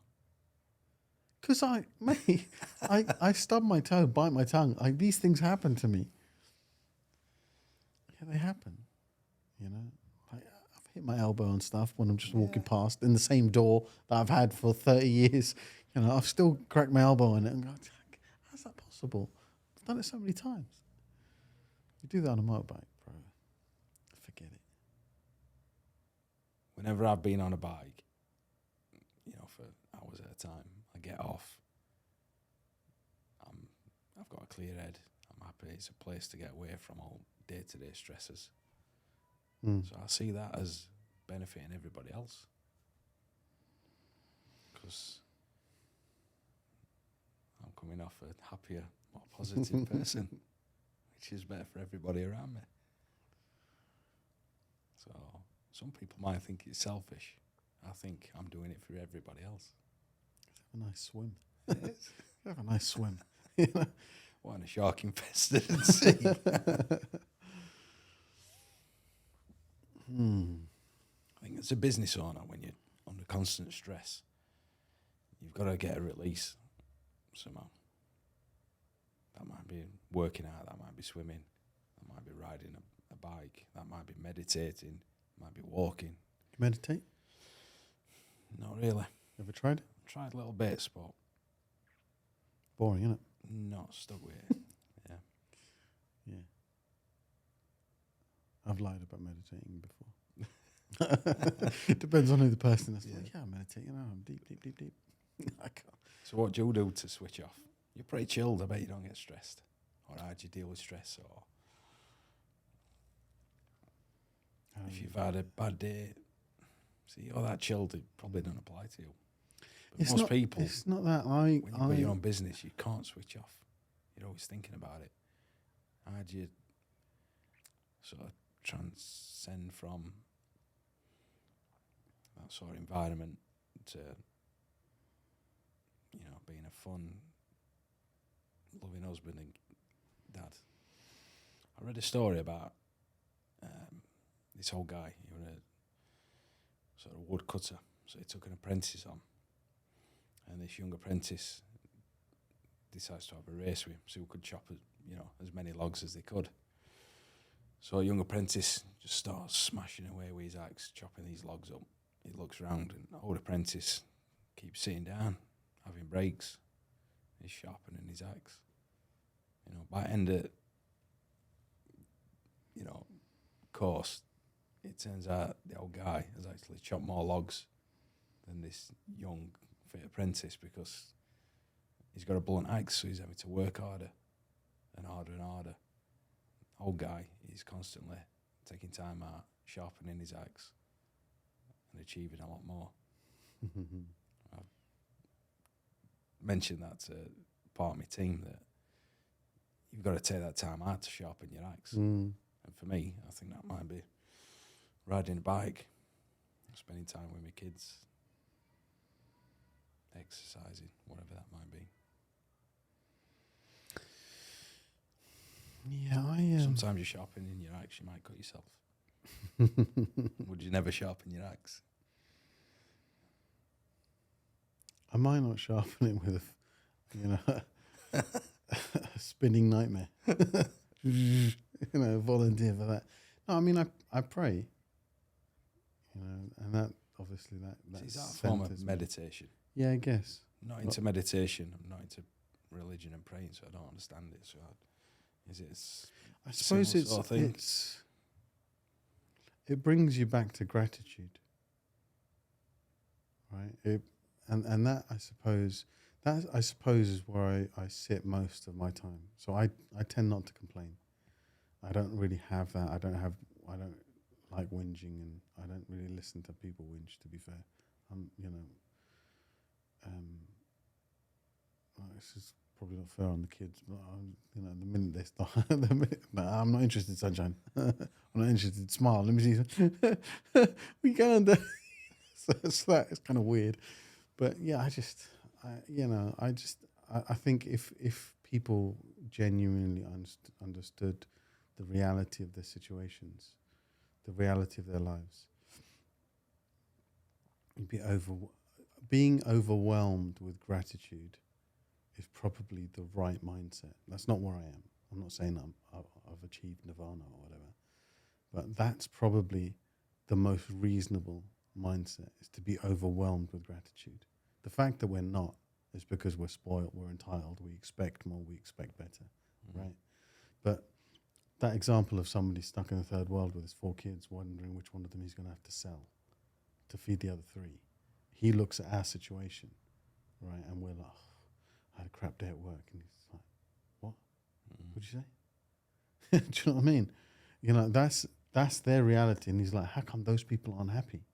Because I stub my toe, bite my tongue. These things happen to me. Yeah, they happen. I've hit my elbow and stuff when I'm just walking past in the same door that I've had for 30 years. I've still cracked my elbow in it and go, how's that possible? I've done it so many times. You do that on a motorbike, bro. Forget it. Whenever I've been on a bike, for hours at a time, I get off. I've got a clear head. I'm happy. It's a place to get away from all day-to-day stresses. So I see that as benefiting everybody else. Because I'm coming off a happier, more positive person, which is better for everybody around me. So some people might think it's selfish. I think I'm doing it for everybody else. Have a nice swim. Have a nice swim. What in a shark-infested sea. I think as a business owner, when you're under constant stress, you've got to get a release somehow. That might be working out, that might be swimming, that might be riding a bike, that might be meditating, might be walking. You meditate? Not really. Ever tried it? Tried little bits, but Boring, isn't it? not stuck with it. Yeah. Yeah. I've lied about meditating before. Depends on who the person is. Yeah. Like, yeah, I meditate, I'm deep. I can't. So what do you do to switch off? You're pretty chilled. I bet you don't get stressed. Or how do you deal with stress? Or if you've had a bad day, see, you're that chilled, it probably don't apply to you. But most people, it's not that when you've got your own business, you can't switch off. You're always thinking about it. How do you sort of transcend from that sort of environment to, being a fun, loving husband and dad? I read a story about this old guy. He was a sort of woodcutter, so he took an apprentice on, and this young apprentice decides to have a race with him so he could chop as many logs as they could. So a young apprentice just starts smashing away with his axe, chopping these logs up. He looks round, and the old apprentice keeps sitting down, having breaks. He's sharpening his axe. By end of course, it turns out the old guy has actually chopped more logs than this young fit apprentice, because he's got a blunt axe, so he's having to work harder and harder and harder. Old guy, he's constantly taking time out, sharpening his axe and achieving a lot more. I've mentioned that to part of my team, that you've got to take that time out to sharpen your axe. And for me, I think that might be riding a bike, spending time with my kids, exercising, whatever that might be. Yeah, Sometimes you're sharpening your axe, you might cut yourself. Would you never sharpen your axe? I might not sharpen it with a spinning nightmare. Volunteer for that. No, I mean, I pray. And that obviously that Is that a form of meditation? Yeah, I guess. Not into meditation. I'm not into religion and praying, so I don't understand it. So is it? I suppose it brings you back to gratitude, right? And that I suppose is where I sit most of my time. So I tend not to complain. I don't really have that. I don't like whinging, and I don't really listen to people whinge, to be fair. This is probably not fair on the kids, but the minute they start, I'm not interested, sunshine. I'm not interested. Smile. Let me see. We can't. So it's kind of weird, but yeah, I think if people genuinely understood the reality of their situations, the reality of their lives, you'd be being overwhelmed with gratitude is probably the right mindset. That's not where I am. I'm not saying I've achieved nirvana or whatever, but that's probably the most reasonable mindset, is to be overwhelmed with gratitude. The fact that we're not is because we're spoiled, we're entitled, we expect more, we expect better, right? But that example of somebody stuck in the third world with his 4 kids, wondering which one of them he's going to have to sell to feed the other 3. He looks at our situation, right, and we're like, I had a crap day at work, and he's like, what? What'd you say? Do you know what I mean? That's their reality, and he's like, how come those people aren't happy,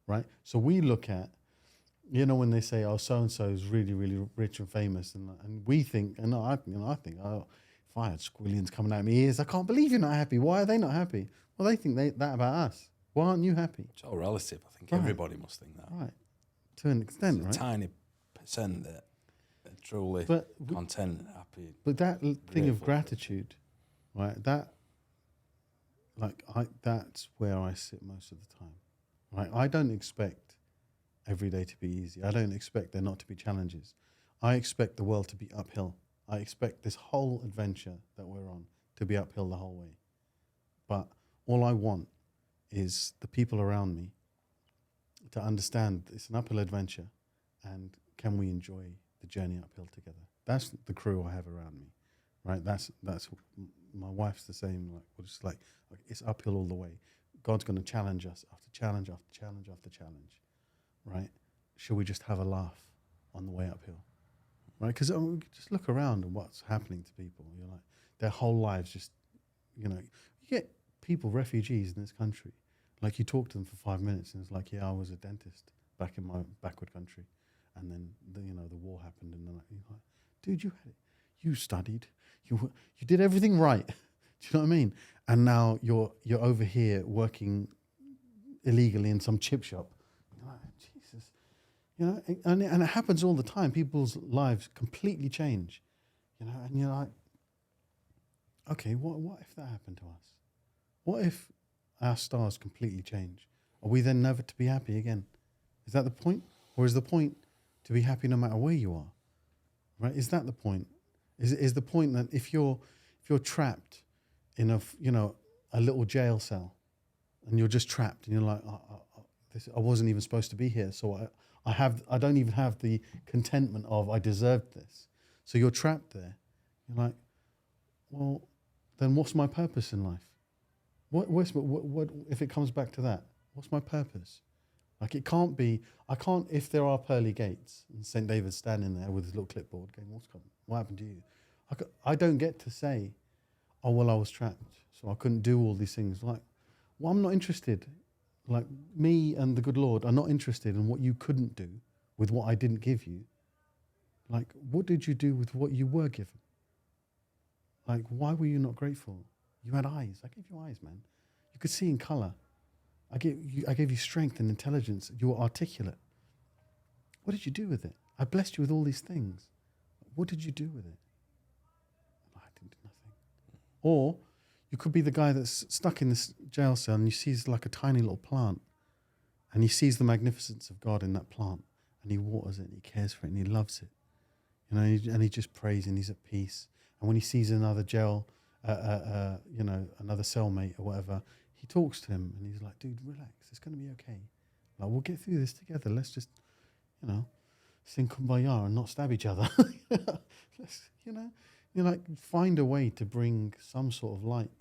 right? So we look at, when they say, oh, so and so is really, really rich and famous, and we think, and I think, oh, if I had squillions coming out of my ears, I can't believe you're not happy. Why are they not happy? Well, they think that about us. Why aren't you happy? It's all relative. I think everybody must think that. Right. To an extent, It's right? a tiny percent that are truly content, happy. But that thing of gratitude, right? That's where I sit most of the time. right? I don't expect every day to be easy. I don't expect there not to be challenges. I expect the world to be uphill. I expect this whole adventure that we're on to be uphill the whole way. But all I want is the people around me to understand it's an uphill adventure, and can we enjoy the journey uphill together? That's the crew I have around me, right? That's my wife's the same. Like we're just like it's uphill all the way. God's going to challenge us after challenge after challenge after challenge, right? Should we just have a laugh on the way uphill, right? Because just look around and what's happening to people. You're like their whole lives just, you get people, refugees in this country. Like you talk to them for 5 minutes and it's like, yeah, I was a dentist back in my backward country, and then the war happened, and then you're like, dude, you studied, you did everything right. Do you know what I mean? And now you're over here working illegally in some chip shop. You're like, Jesus, and it happens all the time. People's lives completely change, and you're like, okay, what if that happened to us? What if our stars completely change? Are we then never to be happy again? Is that the point? Or is the point to be happy no matter where you are? Right? Is that the point? Is the point that if you're trapped in a little jail cell, and you're just trapped, and you're like, I wasn't even supposed to be here, so I don't even have the contentment of I deserved this. So you're trapped there. You're like, well, then what's my purpose in life? What if it comes back to that? What's my purpose? Like it can't be. I can't. If there are pearly gates and St. David's standing there with his little clipboard, going, "What happened to you?" I don't get to say, "Oh well, I was trapped, so I couldn't do all these things." Like, well, I'm not interested. Like me and the good Lord are not interested in what you couldn't do with what I didn't give you. Like, what did you do with what you were given? Like, why were you not grateful? You had eyes. I gave you eyes, man. You could see in color. I gave you strength and intelligence. You were articulate. What did you do with it? I blessed you with all these things. What did you do with it? I didn't do nothing. Or you could be the guy that's stuck in this jail cell and he sees like a tiny little plant, and he sees the magnificence of God in that plant, and he waters it and he cares for it and he loves it. And he just prays and he's at peace. And when he sees another another cellmate or whatever, he talks to him and he's like, dude, relax, it's going to be okay. Like, we'll get through this together. Let's just, sing Kumbaya and not stab each other. Find a way to bring some sort of light,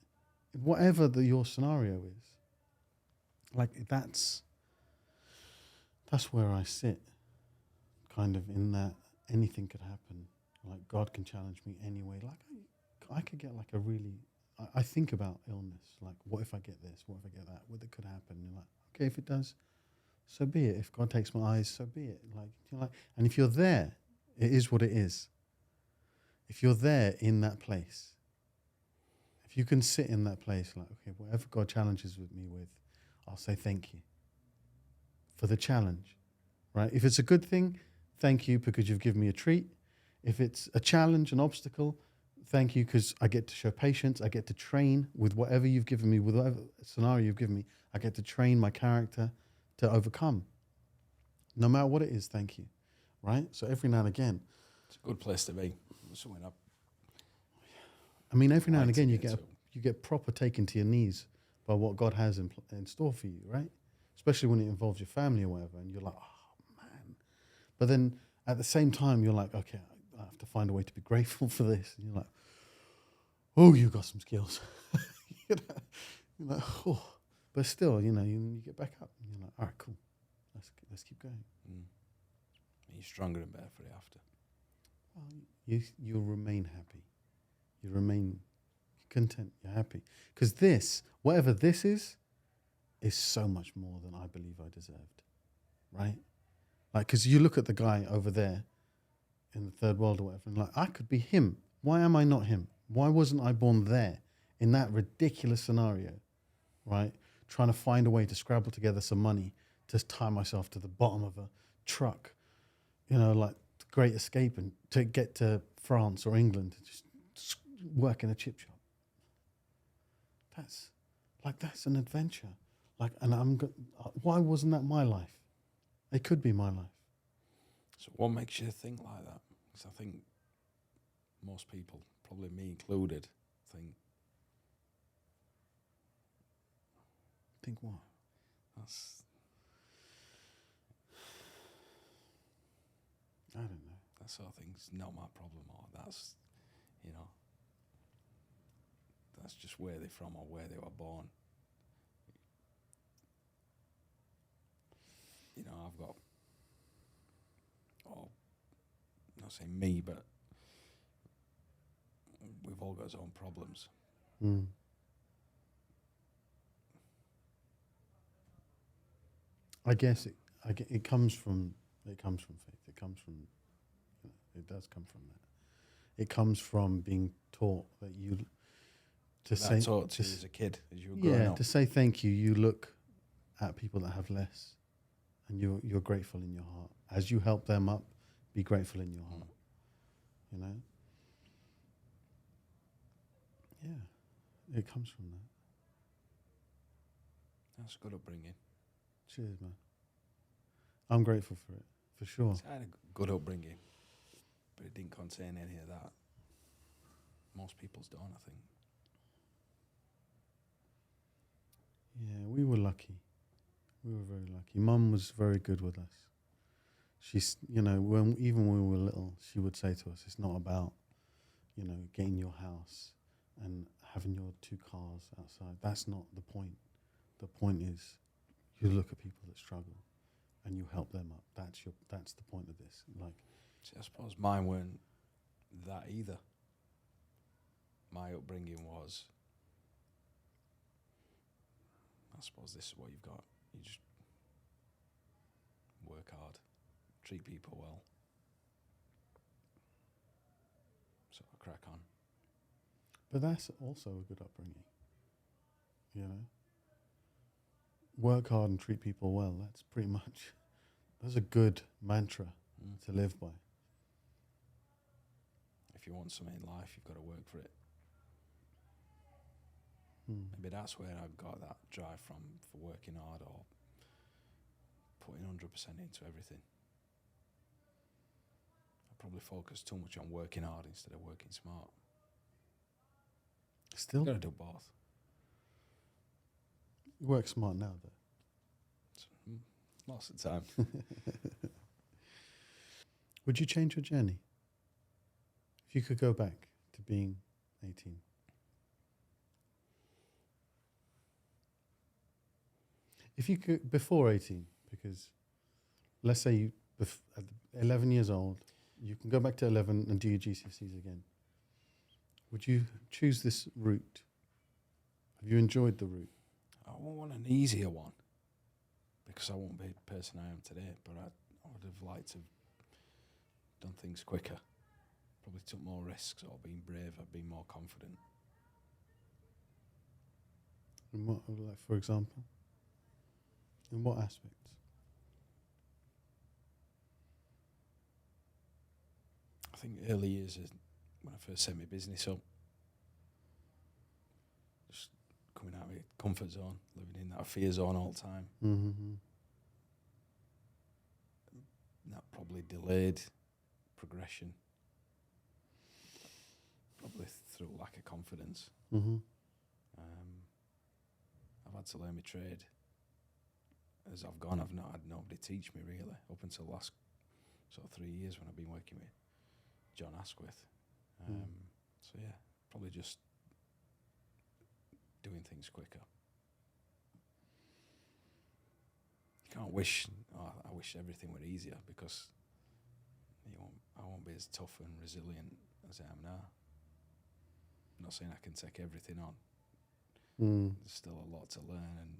whatever your scenario is. Like, that's where I sit, kind of in that anything could happen. Like, God can challenge me anyway. Like, I could get like a really, I think about illness. Like, what if I get this? What if I get that? What could happen? You're like, okay, if it does, so be it. If God takes my eyes, so be it. And if you're there, it is what it is. If you're there in that place, if you can sit in that place, like, okay, whatever God challenges with me with, I'll say thank you for the challenge, right? If it's a good thing, thank you because you've given me a treat. If it's a challenge, an obstacle, thank you because I get to show patience. I get to train with whatever you've given me, with whatever scenario you've given me. I get to train my character to overcome. No matter what it is, thank you, right? So every now and again. It's a good place to be. Something up. I mean, every now and again you get proper taken to your knees by what God has in store for you, right? Especially when it involves your family or whatever, and you're like, oh, man. But then at the same time, you're like, okay, I have to find a way to be grateful for this. And you're like, oh, you got some skills. You're like, oh. But still, you get back up. And you're like, all right, cool. Let's keep going. Mm. You're stronger and better for it after. Well, you'll remain happy. You remain content. You're happy. Because this, whatever this is so much more than I believe I deserved. Right? Like, because you look at the guy over there in the third world or whatever, and like, I could be him. Why am I not him? Why wasn't I born there in that ridiculous scenario? Right? Trying to find a way to scrabble together some money to tie myself to the bottom of a truck, like the Great Escape, and to get to France or England to just work in a chip shop. That's an adventure. Like, and why wasn't that my life? It could be my life. So what makes you think like that? Because I think most people, probably me included, think What? that's I don't know. that sort of thing's not my problem, or that's, you know, that's just where they're from or where they were born. You know, I've got, not saying me, but we've all got our own problems. Mm. I guess it comes from faith. It comes from, it does come from that. It comes from being taught that I taught to you as a kid, as you were growing up. to say thank you. You look at people that have less, and you're grateful in your heart. As you help them up, be grateful in your heart. You know. Yeah, it comes from that. That's good upbringing. Cheers, man. I'm grateful for it, for sure. I had a good upbringing, but it didn't contain any of that. Most people's don't, I think. Yeah, we were lucky. We were very lucky. Mum was very good with us. She's, even when we were little, she would say to us, it's not about, getting your house and having your 2 cars outside. That's not the point. The point is you look at people that struggle and you help them up. That's the point of this. Like, see, I suppose mine weren't that either. My upbringing was, I suppose this is what you've got. You just work hard, treat people well, sort of crack on. but that's also a good upbringing. Work hard and treat people well. That's a good mantra to live by. If you want something in life, you've got to work for it. Maybe that's where I got that drive from, for working hard or putting 100% into everything. I probably focused too much on working hard instead of working smart. Still? You've got to do both. You work smart now, though. Lots of time. Would you change your journey? If you could go back to being 18. If you could, before 18, because let's say you, at 11 years old, you can go back to 11 and do your GCSEs again. Would you choose this route? Have you enjoyed the route? I want an easier one, because I won't be the person I am today, but I would have liked to have done things quicker. Probably took more risks, or been braver, been more confident. In what, like, for example? In what aspects? I think early years is when I first set my business up. Just coming out of my comfort zone, living in that fear zone all the time. Mm-hmm. That probably delayed progression. Probably through lack of confidence. Mm-hmm. I've had to learn my trade. As I've gone, I've not had nobody teach me really, up until the last sort of 3 years when I've been working with John Asquith. So yeah, probably just doing things quicker. You can't wish, I wish everything were easier, because I won't be as tough and resilient as I am now. I'm not saying I can take everything on. There's still a lot to learn and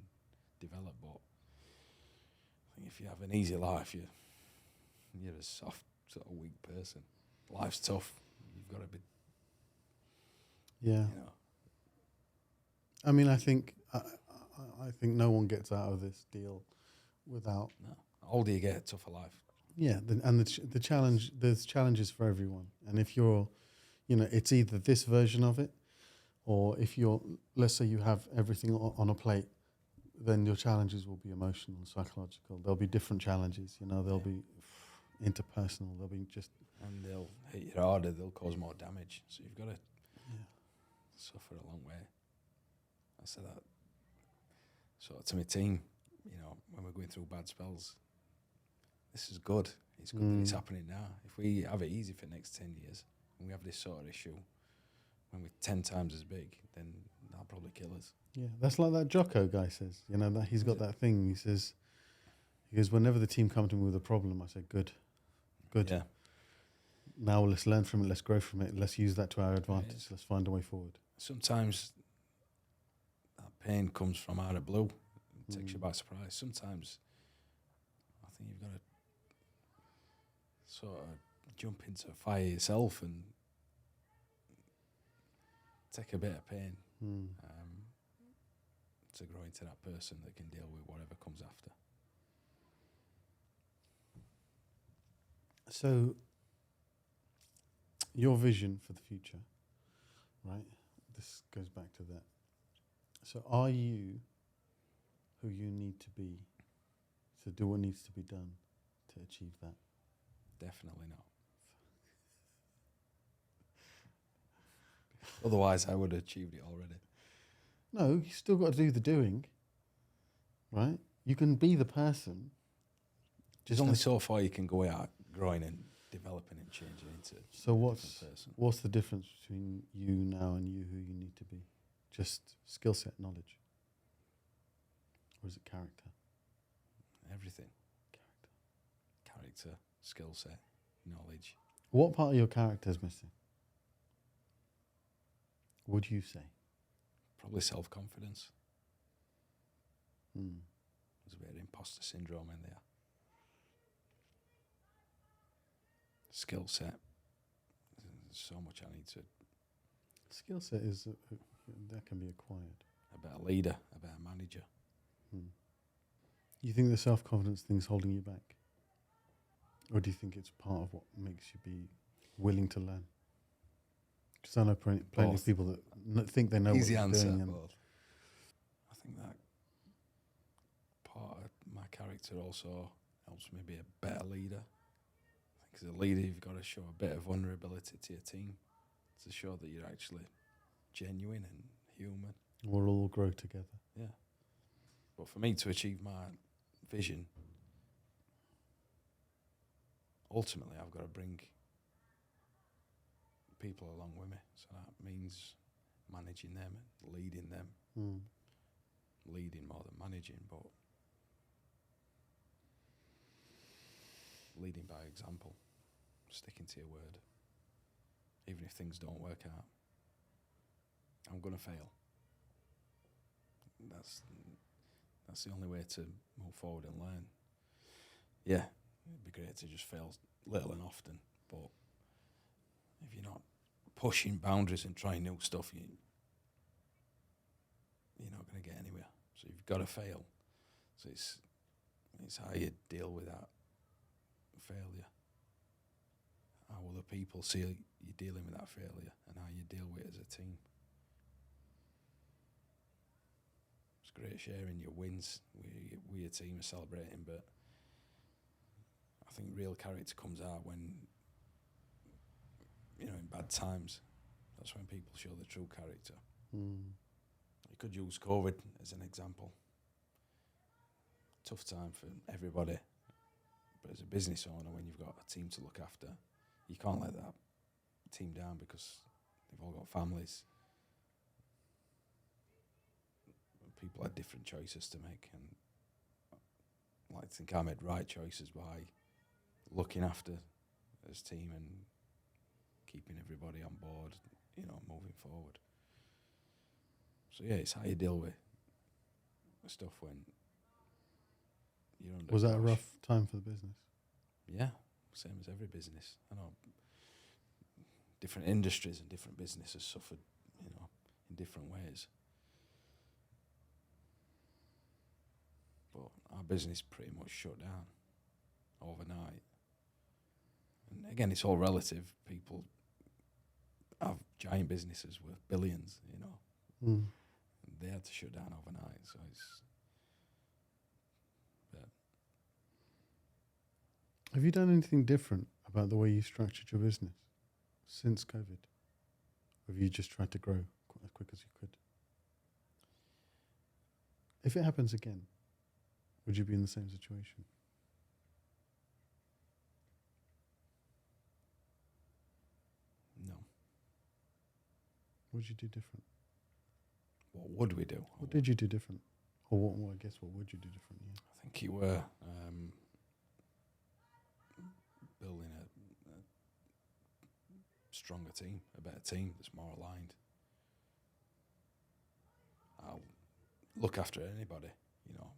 develop, but I think if you have an easy life, you're a soft, sort of weak person. Life's tough. You've got to be. Yeah. I mean, I think no one gets out of this deal without. No. The older you get, tougher life. Yeah, the challenge. There's challenges for everyone, and if you're, it's either this version of it, or if you're, let's say you have everything on a plate, then your challenges will be emotional and psychological. There'll be different challenges, you know, there'll be interpersonal, there'll be just... And they'll hit you harder, they'll cause more damage. So you've got to suffer a long way. I said that sort of to my team, you know, when we're going through bad spells. This is good. It's good that it's happening now. If we have it easy for the next 10 years and we have this sort of issue when we're 10 times as big, then that'll probably kill us. Yeah, that's like that Jocko guy says. You know, that he's got that thing. He says, whenever the team come to me with a problem, I say, good. Yeah. Now let's learn from it. Let's grow from it. Let's use that to our advantage. Let's find a way forward. Sometimes that pain comes from out of blue. It takes you by surprise. Sometimes I think you've got to sort of jump into a fire yourself and take a bit of pain to grow into that person that can deal with whatever comes after. So, your vision for the future, right? This goes back to that. So, are you who you need to be to do what needs to be done to achieve that? Definitely not. Otherwise, I would have achieved it already. No, you still got to do the doing, right? You can be the person. There's only so far you can go out growing and developing and changing into So a different person. what's the difference between you now and you who you need to be? Just skill set, knowledge? Or is it character? Everything. Character, skill set, knowledge. What part of your character is missing? Would you say? Probably self-confidence. Hmm. There's a bit of imposter syndrome in there. Skill set. There's so much I need to... Skill set is that can be acquired. A better leader, a better manager. You think the self-confidence thing's holding you back? Or do you think it's part of what makes you be willing to learn? Because I know plenty of people that think they know Easy what they're answer, doing. And but I think that part of my character also helps me be a better leader. I think as a leader, you've got to show a bit of vulnerability to your team to show that you're actually genuine and human. we'll all grow together. Yeah. But for me to achieve my vision, ultimately I've got to bring people along with me. So that means managing them, leading them, leading more than managing, but leading by example, sticking to your word. Even if things don't work out, I'm going to fail. That's the only way to move forward and learn. Yeah, it'd be great to just fail little and often, but if you're not pushing boundaries and trying new stuff, you're not going to get anywhere. So you've got to fail. So it's how you deal with that failure. How other people see you dealing with that failure and how you deal with it as a team. It's great sharing your wins with your team and celebrating, but I think real character comes out when, in bad times. That's when people show the true character. You could use COVID as an example. Tough time for everybody. But as a business owner, when you've got a team to look after, you can't let that team down because they've all got families. People had different choices to make, and I like to think I made right choices by looking after this team and keeping everybody on board, moving forward. So yeah, it's how you deal with stuff when you're under Was that a pressure. rough time for the business? Yeah, same as every business. I know different industries and different businesses suffered, in different ways. But our business pretty much shut down overnight. And again, it's all relative. People have giant businesses worth billions, and they had to shut down overnight. So Have you done anything different about the way you structured your business since COVID? Or have you just tried to grow as quick as you could? If it happens again, would you be in the same situation? No. What would you do different? What would we do? What did you do different? Or what, well, I guess what would you do different? Yeah. I think you were building a stronger team, a better team that's more aligned. I'll look after anybody, you know.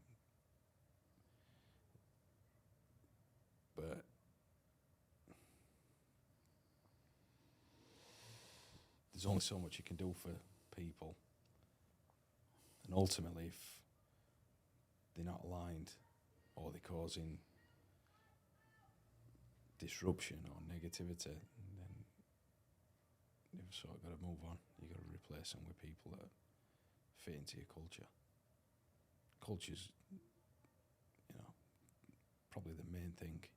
But there's only so much you can do for people. And ultimately, if they're not aligned or they're causing disruption or negativity, then you've sort of got to move on. You've got to replace them with people that fit into your culture. Culture's, you know, probably the main thing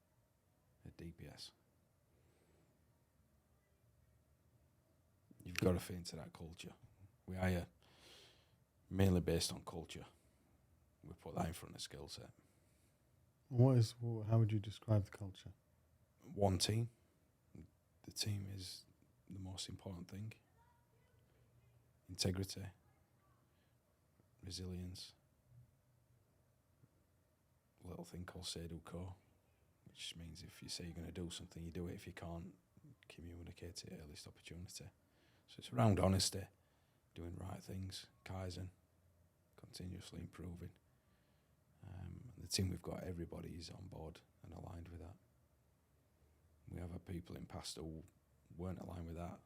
at DPS. You've got to fit into that culture. We hire mainly based on culture. We put that in front of skill set. How would you describe the culture? One team. The team is the most important thing. Integrity, resilience, a little thing called say do co, which means if you say you're going to do something, you do it. If you can't, communicate it at earliest opportunity. So it's around honesty, doing right things, Kaizen, continuously improving. The team we've got, everybody is on board and aligned with that. We have had people in past who weren't aligned with that.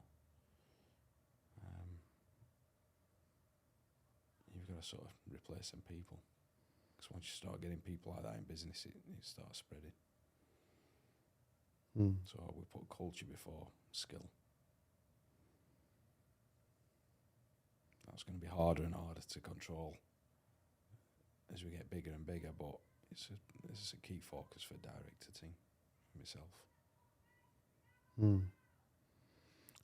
You've got to sort of replace them people. Because once you start getting people like that in business, it starts spreading. So we put culture before skill. That's going to be harder and harder to control as we get bigger and bigger, but this is a key focus for director team, myself.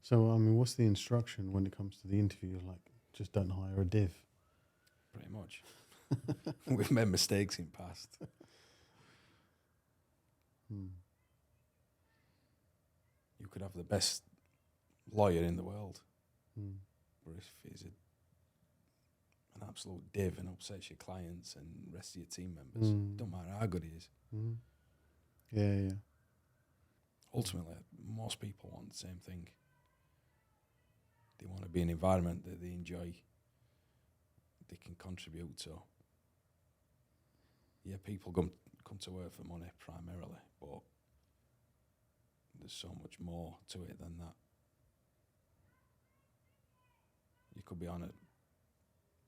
So, I mean, what's the instruction when it comes to the interview? Like, just don't hire a div. Pretty much. We've made mistakes in past. You could have the best lawyer in the world, but if he's an absolute div and upsets your clients and rest of your team members, don't matter how good he is. Yeah. Ultimately, most people want the same thing. They want to be in an environment that they enjoy, they can contribute to. Yeah, people come to work for money primarily, but there's so much more to it than that. You could be on an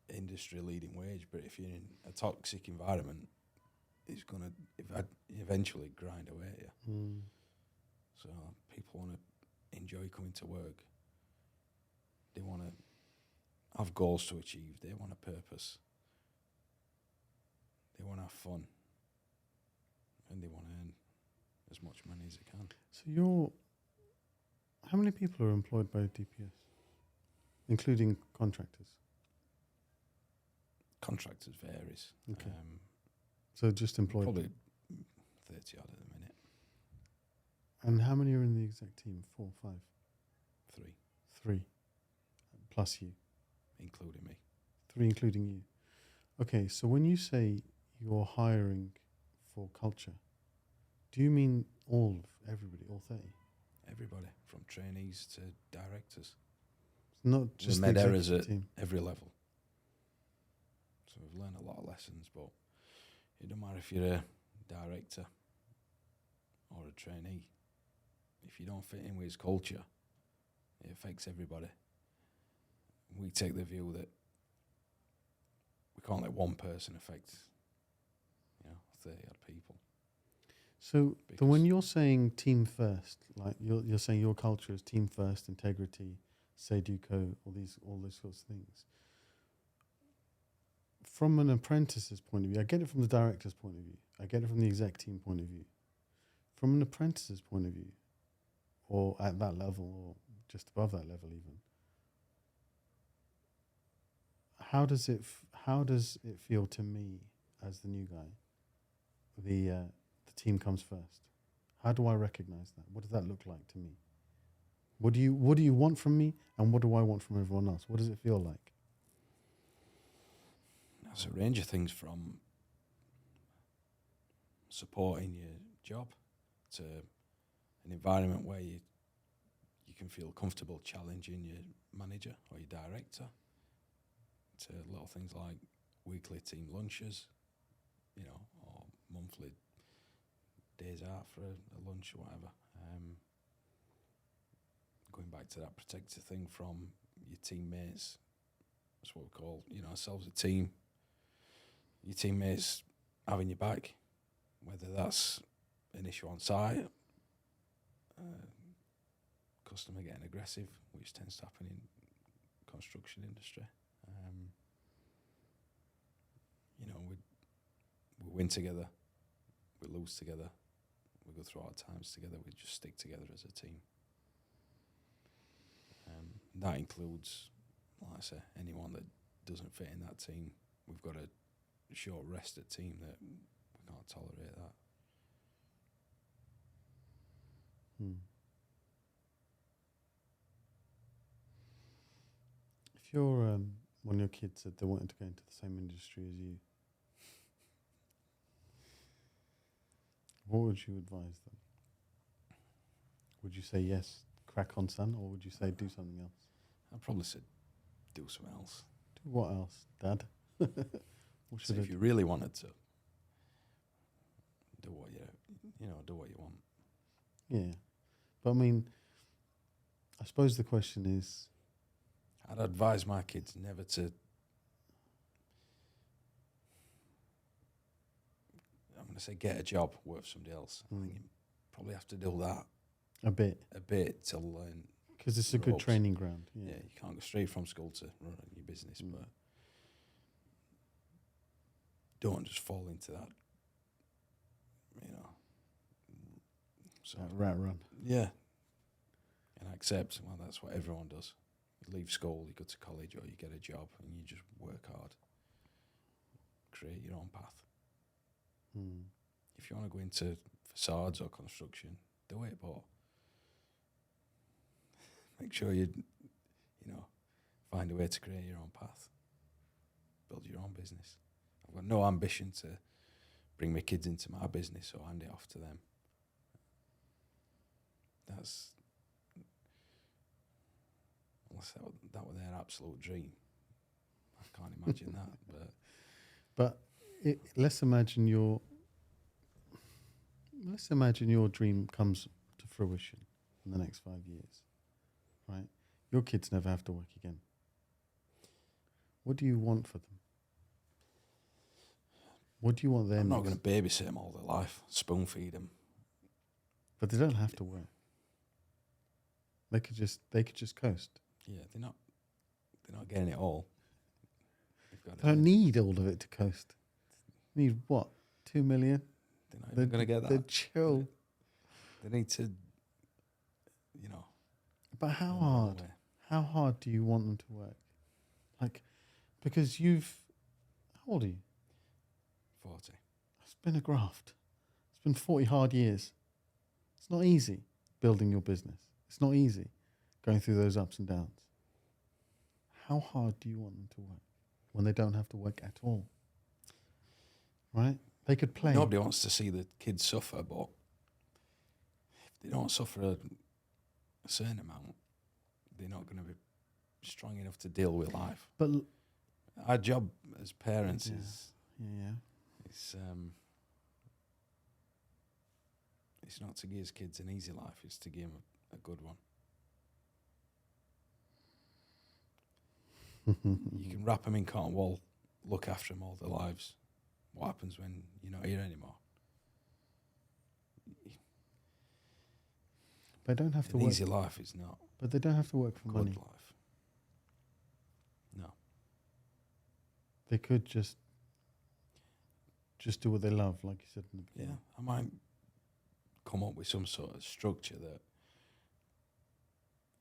industry-leading wage, but if you're in a toxic environment, it's going to eventually grind away at you. So people want to enjoy coming to work. They want to have goals to achieve. They want a purpose. They want to have fun. And they want to earn as much money as they can. So how many people are employed by DPS, including contractors? Contractors varies. Okay. So just employed? Probably 30 odd at the minute. And how many are in the exec team? 4, 5? 3. 3. Plus you? Including me. 3 including you. Okay, so when you say you're hiring for culture, do you mean everybody, all 30? Everybody, from trainees to directors. Not just We've the made errors executive at team. every level. So we've learned a lot of lessons, but it don't matter if you're a director or a trainee. If you don't fit in with his culture, it affects everybody. We take the view that we can't let one person affect, 30 odd people. So when you're saying team first, like you're saying your culture is team first, integrity, say-do-co, all those sorts of things. From an apprentice's point of view, I get it from the director's point of view. I get it from the exec team point of view. from an apprentice's point of view, or at that level, or just above that level even, how does it feel to me as the new guy? The team comes first. How do I recognize that? What does that look like to me? What do you want from me, and what do I want from everyone else? What does it feel like? That's a range of things, from supporting your job to an environment where you can feel comfortable challenging your manager or your director, to little things like weekly team lunches, or monthly days out for a lunch or whatever. Going back to that protective thing from your teammates, that's what we call, ourselves a team. Your teammates having your back, whether that's an issue on site, customer getting aggressive, which tends to happen in construction industry. We win together, we lose together, we go through our times together, we just stick together as a team. That includes, like I say, anyone that doesn't fit in that team. We've got to show a rested team that we can't tolerate that. If you're one of your kids said they wanted to go into the same industry as you, what would you advise them? Would you say yes, crack on, son, or would you say do something else? I'd probably say do something else. Do what else, Dad? What So should if you really wanted to, do what you want. Yeah, but I mean, I suppose the question is, I'd advise my kids never to. I'm going to say get a job, work for somebody else. I think you probably have to do that a bit to learn. Because it's a good training ground. Yeah, you can't go straight from school to run your business, but don't just fall into that, So rat run. Yeah. And accept, well, that's what everyone does. You leave school, you go to college, or you get a job, and you just work hard. Create your own path. If you want to go into facades or construction, do it, but make sure you find a way to create your own path. Build your own business. I've got no ambition to bring my kids into my business or hand it off to them. Unless that were their absolute dream. I can't imagine that. But let's imagine your dream comes to fruition in the next 5 years, right? Your kids never have to work again. What do you want for them? What do you want them? I'm not going to babysit them all their life, spoon feed them. But they don't have to work. They could just coast. Yeah, they're not getting it all. They don't need all of it to coast. They need what? 2 million? They're not even going to get that. They're chill. They need to, But how hard? How hard do you want them to work? Like, because how old are you? 40. It's been a graft. It's been 40 hard years. It's not easy building your business. It's not easy going through those ups and downs. How hard do you want them to work when they don't have to work at all? Right? They could play. Nobody wants to see the kids suffer, but if they don't suffer a certain amount, they're not going to be strong enough to deal with life. But our job as parents is it's not to give kids an easy life, it's to give them a good one. You can wrap them in cotton wool, look after them all their lives. What happens when you're not here anymore? They don't have to An work. easy life is not. But they don't have to work for good money. Life. No. They could just do what they love, like you said in the beginning. Yeah, I might come up with some sort of structure that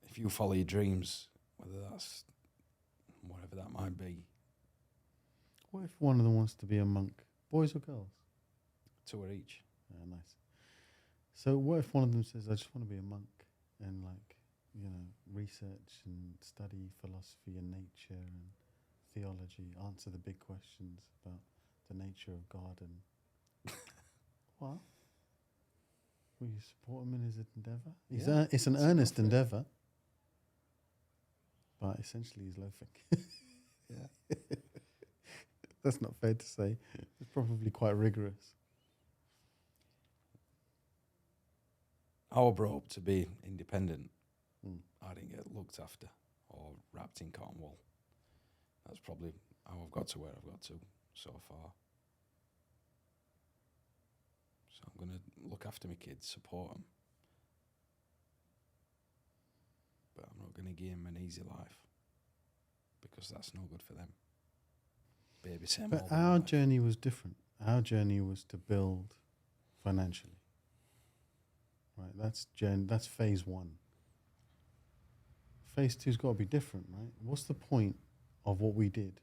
if you follow your dreams, whether that's whatever that might be, What if one of them wants to be a monk? Boys or girls? 2 or each. Yeah, nice. So what if one of them says, I just want to be a monk and research and study philosophy and nature and theology, answer the big questions about the nature of God and what? Will you support him in his endeavour? Yeah, It's an earnest endeavour, but essentially he's loafing. Yeah. That's not fair to say. It's probably quite rigorous. I was brought up to be independent. Mm. I didn't get looked after or wrapped in cotton wool. That's probably how I've got to where I've got to so far. So I'm going to look after my kids, support them. But I'm not going to give them an easy life because that's no good for them. Babysit them all But their our life. journey was different. Our journey was to build financially. Right, that's phase 1. Phase 2's got to be different, right? What's the point of what we did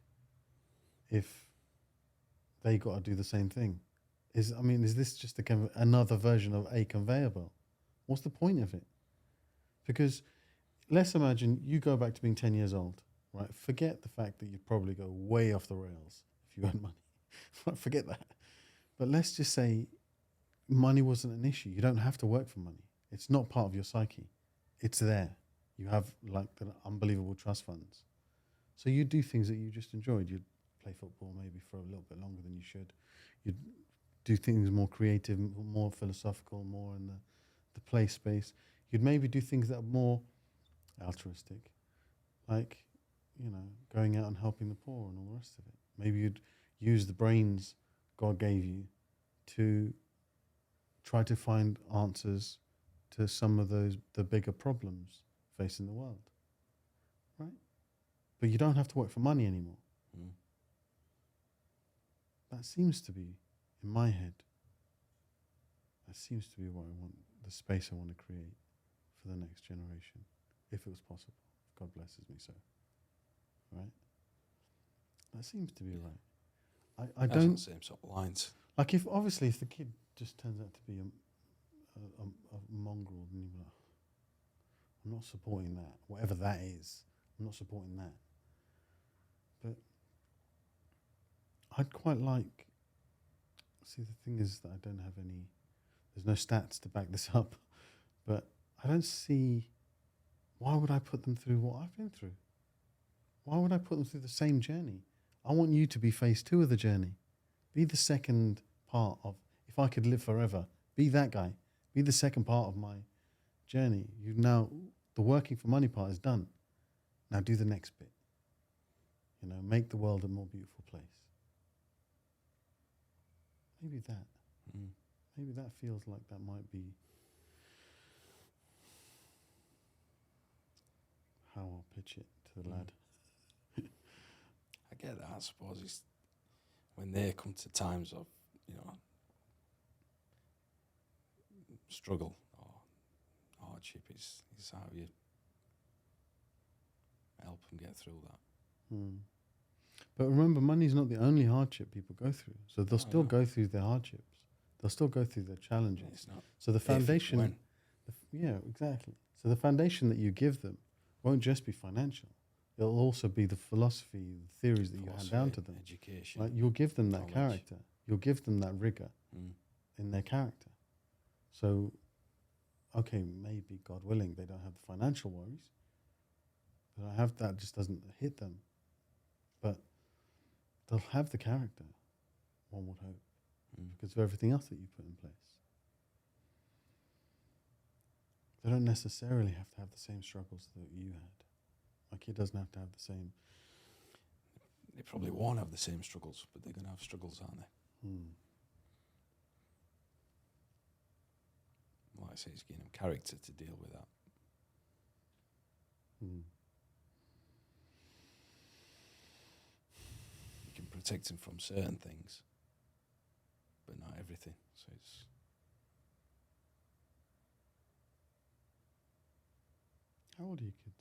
if they got to do the same thing? Is this just another version of a conveyor belt? What's the point of it? Because let's imagine you go back to being 10 years old, right? Forget the fact that you'd probably go way off the rails if you earn money. Forget that. But let's just say money wasn't an issue. You don't have to work for money. It's not part of your psyche. It's there. You have like the unbelievable trust funds. So you do things that you just enjoyed. You'd play football maybe for a little bit longer than you should. You'd do things more creative, more philosophical, more in the play space. You'd maybe do things that are more altruistic, like, going out and helping the poor and all the rest of it. Maybe you'd use the brains God gave you to try to find answers to some of the bigger problems facing the world, right? But you don't have to work for money anymore. Mm. That seems to be, in my head, that seems to be what I want, the space I want to create for the next generation, if it was possible. If God blesses me so, right? That seems to be right. I That's on don't, the same sort of lines. like, if the kid just turns out to be a mongrel, then you're like, I'm not supporting that. Whatever that is, I'm not supporting that. But I'd quite like. See, the thing is that I don't have any. There's no stats to back this up, but I don't see. Why would I put them through what I've been through? Why would I put them through the same journey? I want you to be phase 2 of the journey. Be the second part of. If I could live forever, be that guy. Be the second part of my journey. The working for money part is done. Now do the next bit. Make the world a more beautiful place. Maybe that. Mm. Maybe that feels like that might be how I'll pitch it to the lad. I get that. I suppose it's when they come to times of, struggle or hardship, it's how you help them get through that. Hmm. But remember, money's not the only hardship people go through. So they'll still go through their hardships. They'll still go through their challenges. It's not So the if, foundation, when. yeah, exactly. So the foundation that you give them won't just be financial. It'll also be the philosophy, the theories that you hand down to them. Education. Right? You'll give them that knowledge. character. You'll give them that rigor in their character. So, okay, maybe, God willing, they don't have the financial worries. They don't have that, just doesn't hit them. But they'll have the character, one would hope, because of everything else that you put in place. They don't necessarily have to have the same struggles that you had. My kid doesn't have to have the same. They probably won't have the same struggles, but they're going to have struggles, aren't they? Like I say, it's giving them character to deal with that. You can protect them from certain things, but not everything. So old are your kids?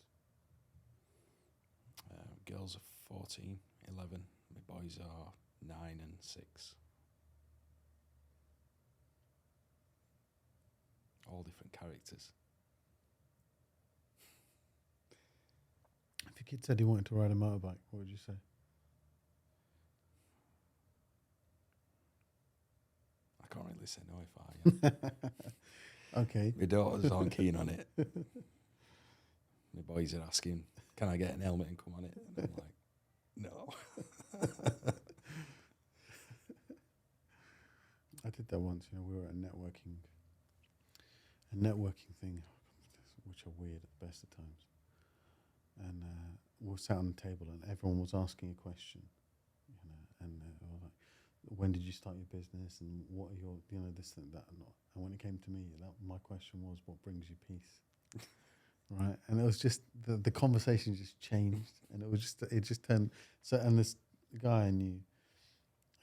Girls are 14, 11. My boys are 9 and 6. All different characters. If your kid said he wanted to ride a motorbike, what would you say? I can't really say no if I am. Okay. My daughters aren't keen on it. My boys are asking, can I get an helmet and come on it? And I'm like, no. I did that once. We were at a networking thing, which are weird at the best of times. And we sat on the table, and everyone was asking a question. And they were like, when did you start your business, and what are your, this and that and that. And when it came to me, my question was, what brings you peace? Right, and it was just the conversation just changed, and it just turned. So, and this guy I knew,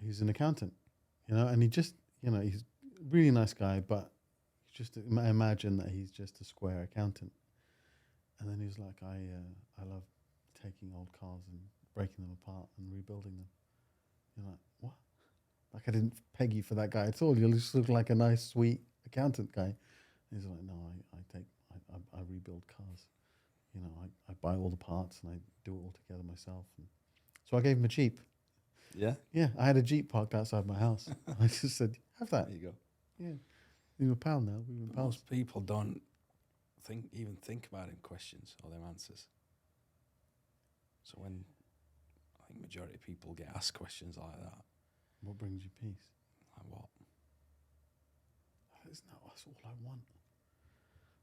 he's an accountant, and he just, he's a really nice guy, but just imagine that he's just a square accountant. And then he was like, I love taking old cars and breaking them apart and rebuilding them. You're like, what? Like, I didn't peg you for that guy at all. You just look like a nice, sweet accountant guy. And he's like, no, I rebuild cars. I buy all the parts and I do it all together myself. And so I gave him a Jeep. Yeah? Yeah, I had a Jeep parked outside my house. I just said, have that. There you go. Yeah. We're a pal now. We've been pals. Most people don't even think about them questions or them answers. So when I think majority of people get asked questions like that, What brings you peace? like what? That's all I want.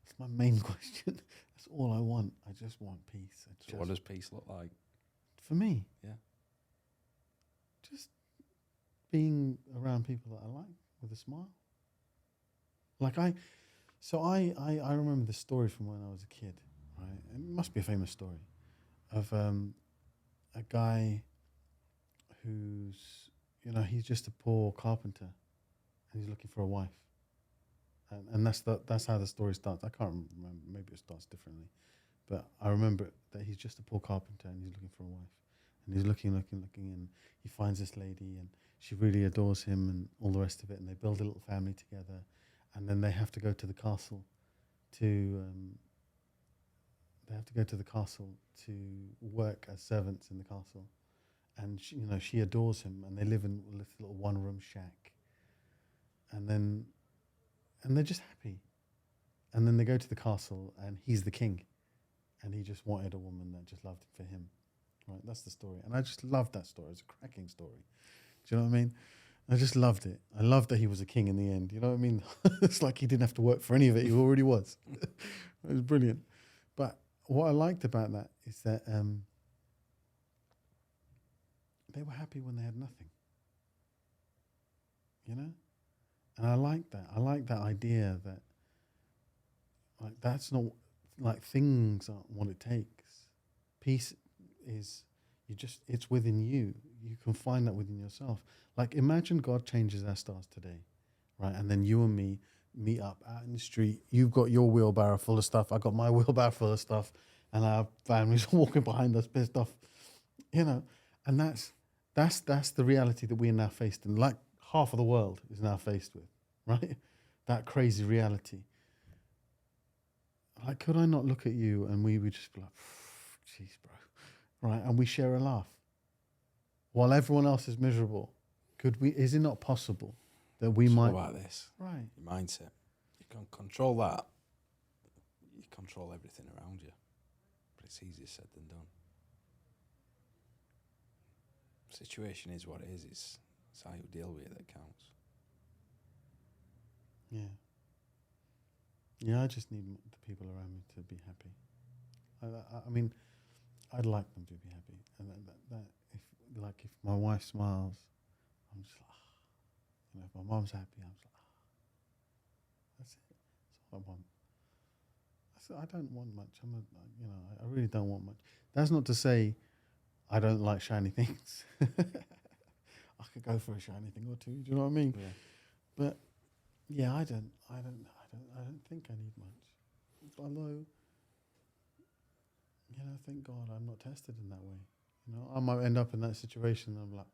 That's my main question. That's all I want. I just want peace. So what does peace look like? For me? Yeah. Just being around people that I like with a smile. Like I remember this story from when I was a kid, right? It must be a famous story of a guy who's, he's just a poor carpenter and he's looking for a wife. And that's how the story starts. I can't remember, maybe it starts differently. But I remember that he's just a poor carpenter and he's looking for a wife. And he's looking, and he finds this lady and she really adores him and all the rest of it. And they build a little family together. And then they have to go to the castle to work as servants in the castle. And she adores him, and they live in this little one-room shack. And they're just happy. And then they go to the castle, and he's the king, and he just wanted a woman that just loved him for him. Right, that's the story, and I just loved that story. It's a cracking story. Do you know what I mean? I just loved it. I loved that he was a king in the end. You know what I mean? It's like he didn't have to work for any of it. He already was. It was brilliant. But what I liked about that is that they were happy when they had nothing. And I like that. I like that idea that, like, that's not, like, things aren't what it takes. Peace is, it's within you. You can find that within yourself. Like, imagine God changes our stars today, right? And then you and me meet up out in the street. You've got your wheelbarrow full of stuff. I got my wheelbarrow full of stuff. And our families walking behind us pissed off, And that's the reality that we are now faced in. Like, half of the world is now faced with, right? That crazy reality. Like, could I not look at you and we would just be like, jeez, bro, right? And we share a laugh while everyone else is miserable. Could we? Is it not possible that we might? About this, right? Your mindset. You can control that. You control everything around you. But it's easier said than done. Situation is what it is. It's how you deal with it that counts. Yeah. Yeah, I just need the people around me to be happy. I mean, I'd like them to be happy, and that if my wife smiles, I'm just like, if my mom's happy, I'm just like, that's it. That's all I want. I don't want much. I really don't want much. That's not to say I don't like shiny things. I could go for a shiny thing or two. Do you know what I mean? Yeah. But yeah, I don't think I need much. Although you know, thank God I'm not tested in that way. You know, I might end up in that situation and I'm like,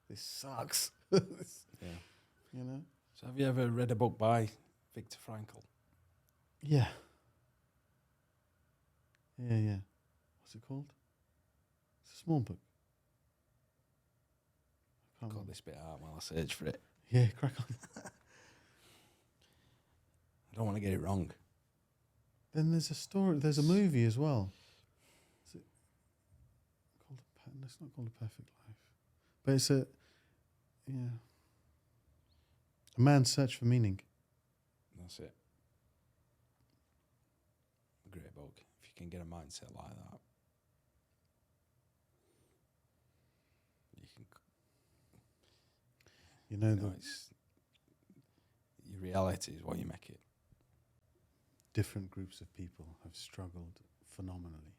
this sucks. Yeah. You know? So have you ever read a book by Viktor Frankl? Yeah. Yeah, yeah. What's it called? It's a small book. I can't Cut remember. this bit out while I search for it. Yeah, crack on. I don't want to get it wrong. Then there's a story, there's a movie as well. Is it called no, it's not called A Perfect Life. But it's a, yeah. A Man's Search for Meaning. That's it. Great book. If you can get a mindset like that, you can. You know, It's your reality is what you make it. different groups of people have struggled phenomenally.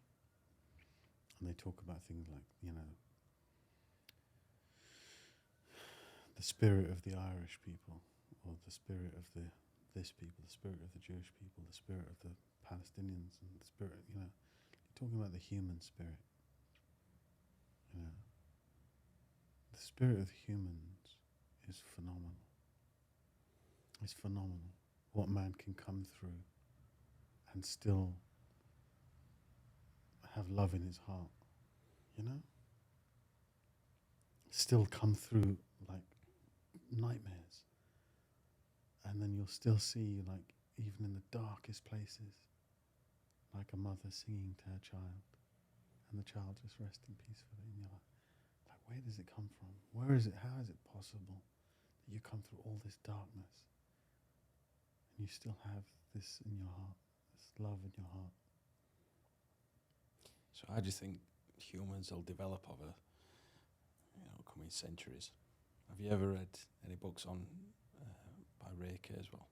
And they talk about things like, you know, the spirit of the Irish people, or the spirit of this people, the spirit of the Jewish people, the spirit of the Palestinians, and the spirit, you know, you're talking about the human spirit. You know, the spirit of humans is phenomenal. It's phenomenal what man can come through and still have love in his heart, you know? Still come through like nightmares. And then you'll still see, like, even in the darkest places, like a mother singing to her child, and the child just resting peacefully. And you're like, where does it come from? Where is it? How is it possible that you come through all this darkness and you still have this in your heart, this love in your heart? So I just think humans will develop over, coming centuries. Have you ever read any books on by Ray Kurzweil?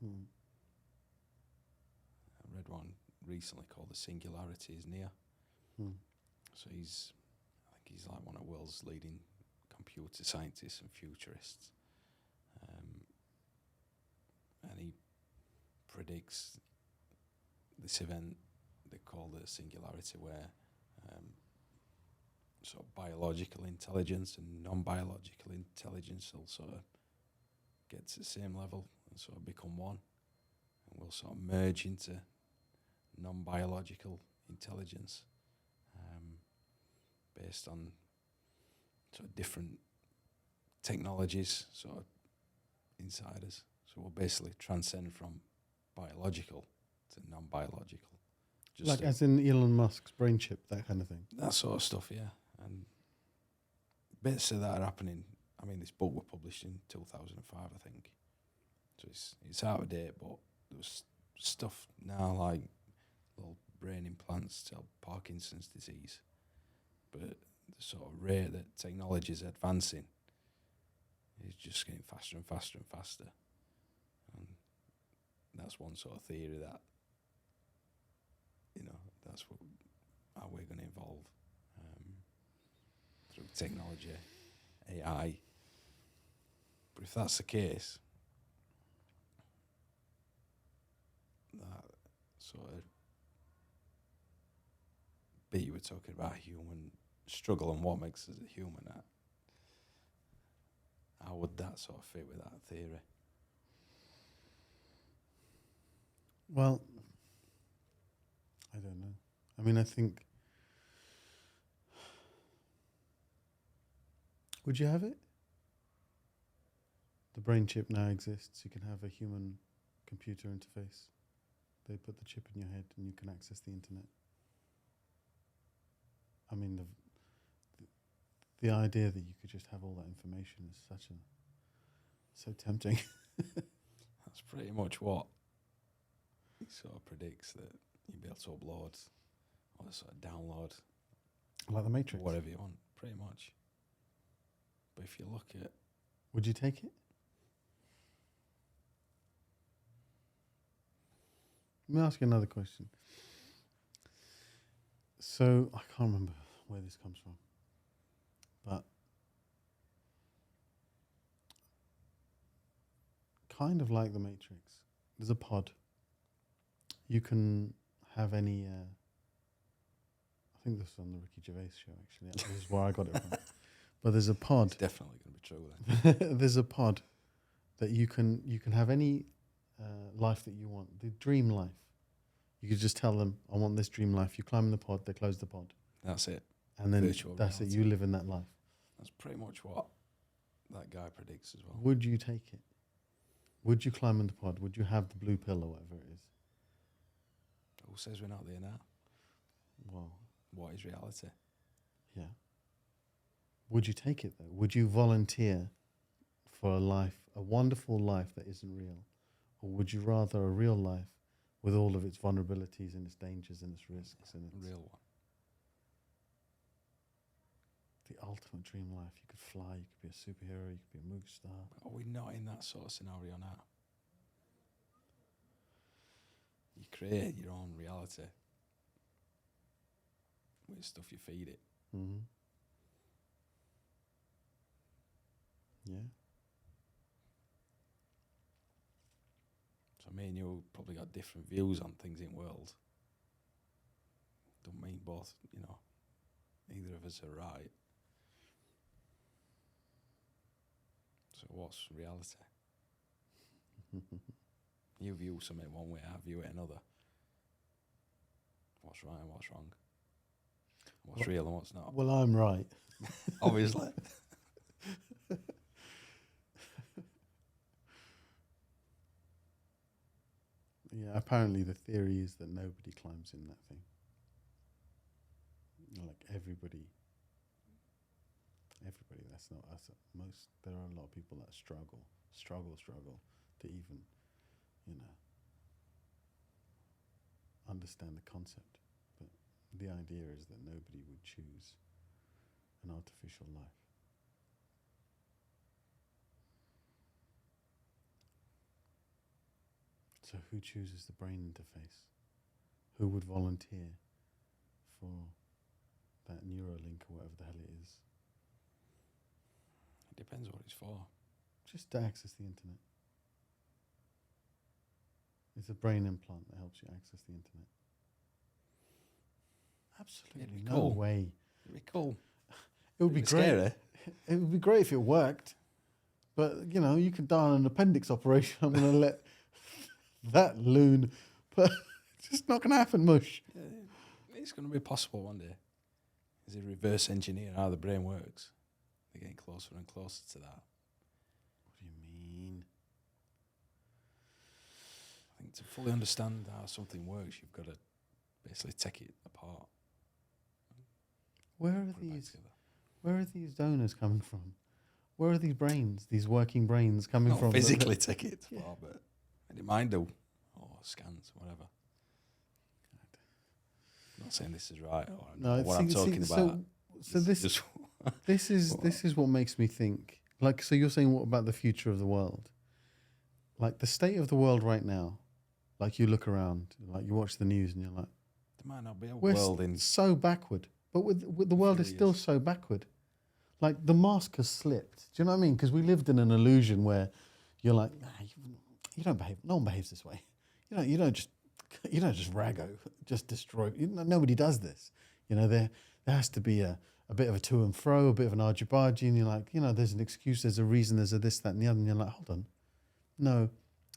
Mm. I read one recently called "The Singularity Is Near." Mm. So I think he's like one of the world's leading computer scientists and futurists, and he predicts this event they call the singularity, where sort of biological intelligence and non-biological intelligence will sort of get to the same level and sort of become one, and we'll sort of merge into non-biological intelligence, based on sort of different technologies sort of inside us. So we'll basically transcend from biological to non-biological. Just Like as in Elon Musk's brain chip, that kind of thing. that sort of stuff, yeah. And bits of that are happening. I mean, this book was published in 2005, I think. So it's out of date, but there's stuff now like little brain implants to help Parkinson's disease. But the sort of rate that technology is advancing is just getting faster and faster and faster. And that's one sort of theory that, that's how we're going to evolve, through technology, AI. But if that's the case, that sort of bit you were talking about, human struggle and what makes us a human, how would that sort of fit with that theory? Well, I don't know. I mean, I think... Would you have it? The brain chip now exists. You can have a human computer interface. They put the chip in your head and you can access the internet. I mean, the idea that you could just have all that information is so tempting. That's pretty much what he sort of predicts, that you'll be able to upload or sort of download Like the Matrix. whatever you want, pretty much. But if you look at... Would you take it? Let me ask you another question. So, I can't remember where this comes from, but kind of like the Matrix. There's a pod. You can have any think this was on the Ricky Gervais show, actually. This is where I got it from. But there's a pod. It's definitely going to be true then. There's a pod that you can have any life that you want, the dream life. You could just tell them, I want this dream life. You climb in the pod, they close the pod. That's it. And then Virtual that's reality. it. You live in that life. That's pretty much what that guy predicts as well. Would you take it? Would you climb in the pod? Would you have the blue pill or whatever it is? Who says we're not there now? Well, What is reality? yeah. Would you take it though? Would you volunteer for a life, a wonderful life that isn't real? Or would you rather a real life with all of its vulnerabilities and its dangers and its risks and its Real one. the ultimate dream life? You could fly, you could be a superhero, you could be a movie star. Are we not in that sort of scenario now? You create your own reality with stuff you feed it. Mm-hmm. Yeah. So me and you probably got different views on things in world. Don't mean both, either of us are right. So what's reality? You view something one way, I view it another. What's right and what's wrong? What's real and what's not? Well, I'm right. Obviously. Yeah, apparently the theory is that nobody climbs in that thing. Like everybody, that's not us. There are a lot of people that struggle to even, understand the concept. But the idea is that nobody would choose an artificial life. So who chooses the brain interface? Who would volunteer for that Neuralink or whatever the hell it is? It depends what it's for. Just to access the internet. It's a brain implant that helps you access the internet. Absolutely no cool. way. It'd be cool. It would be great. Scary. It would be great if it worked. But, you could die on an appendix operation. I'm going to let that loon. But it's just not going to happen, mush. Yeah, it's going to be possible one day. Is it reverse engineer how the brain works? They're getting closer and closer to that. What do you mean? I think to fully understand how something works, you've got to basically take it apart. Where are Put it back these? together. Where are these donors coming from? Where are these brains, these working brains coming Not from? physically take it apart, but any mind do, or scans, whatever. I'm not saying this is right or No, what I'm talking about. So this Just this is what makes me think. Like, so you're saying what about the future of the world? Like the state of the world right now. Like you look around, like you watch the news, and you're like, there might not be a we're world in. so backward. But with the world is few still years. so backward. Like the mask has slipped. Do you know what I mean? Because we lived in an illusion where you're like, nah, you don't behave. No one behaves this way. You don't just raggo, just destroy. Nobody does this. There has to be a bit of a to and fro, a bit of an argy-bargy, and you're like, there's an excuse, there's a reason, there's a this, that, and the other, and you're like, hold on. No,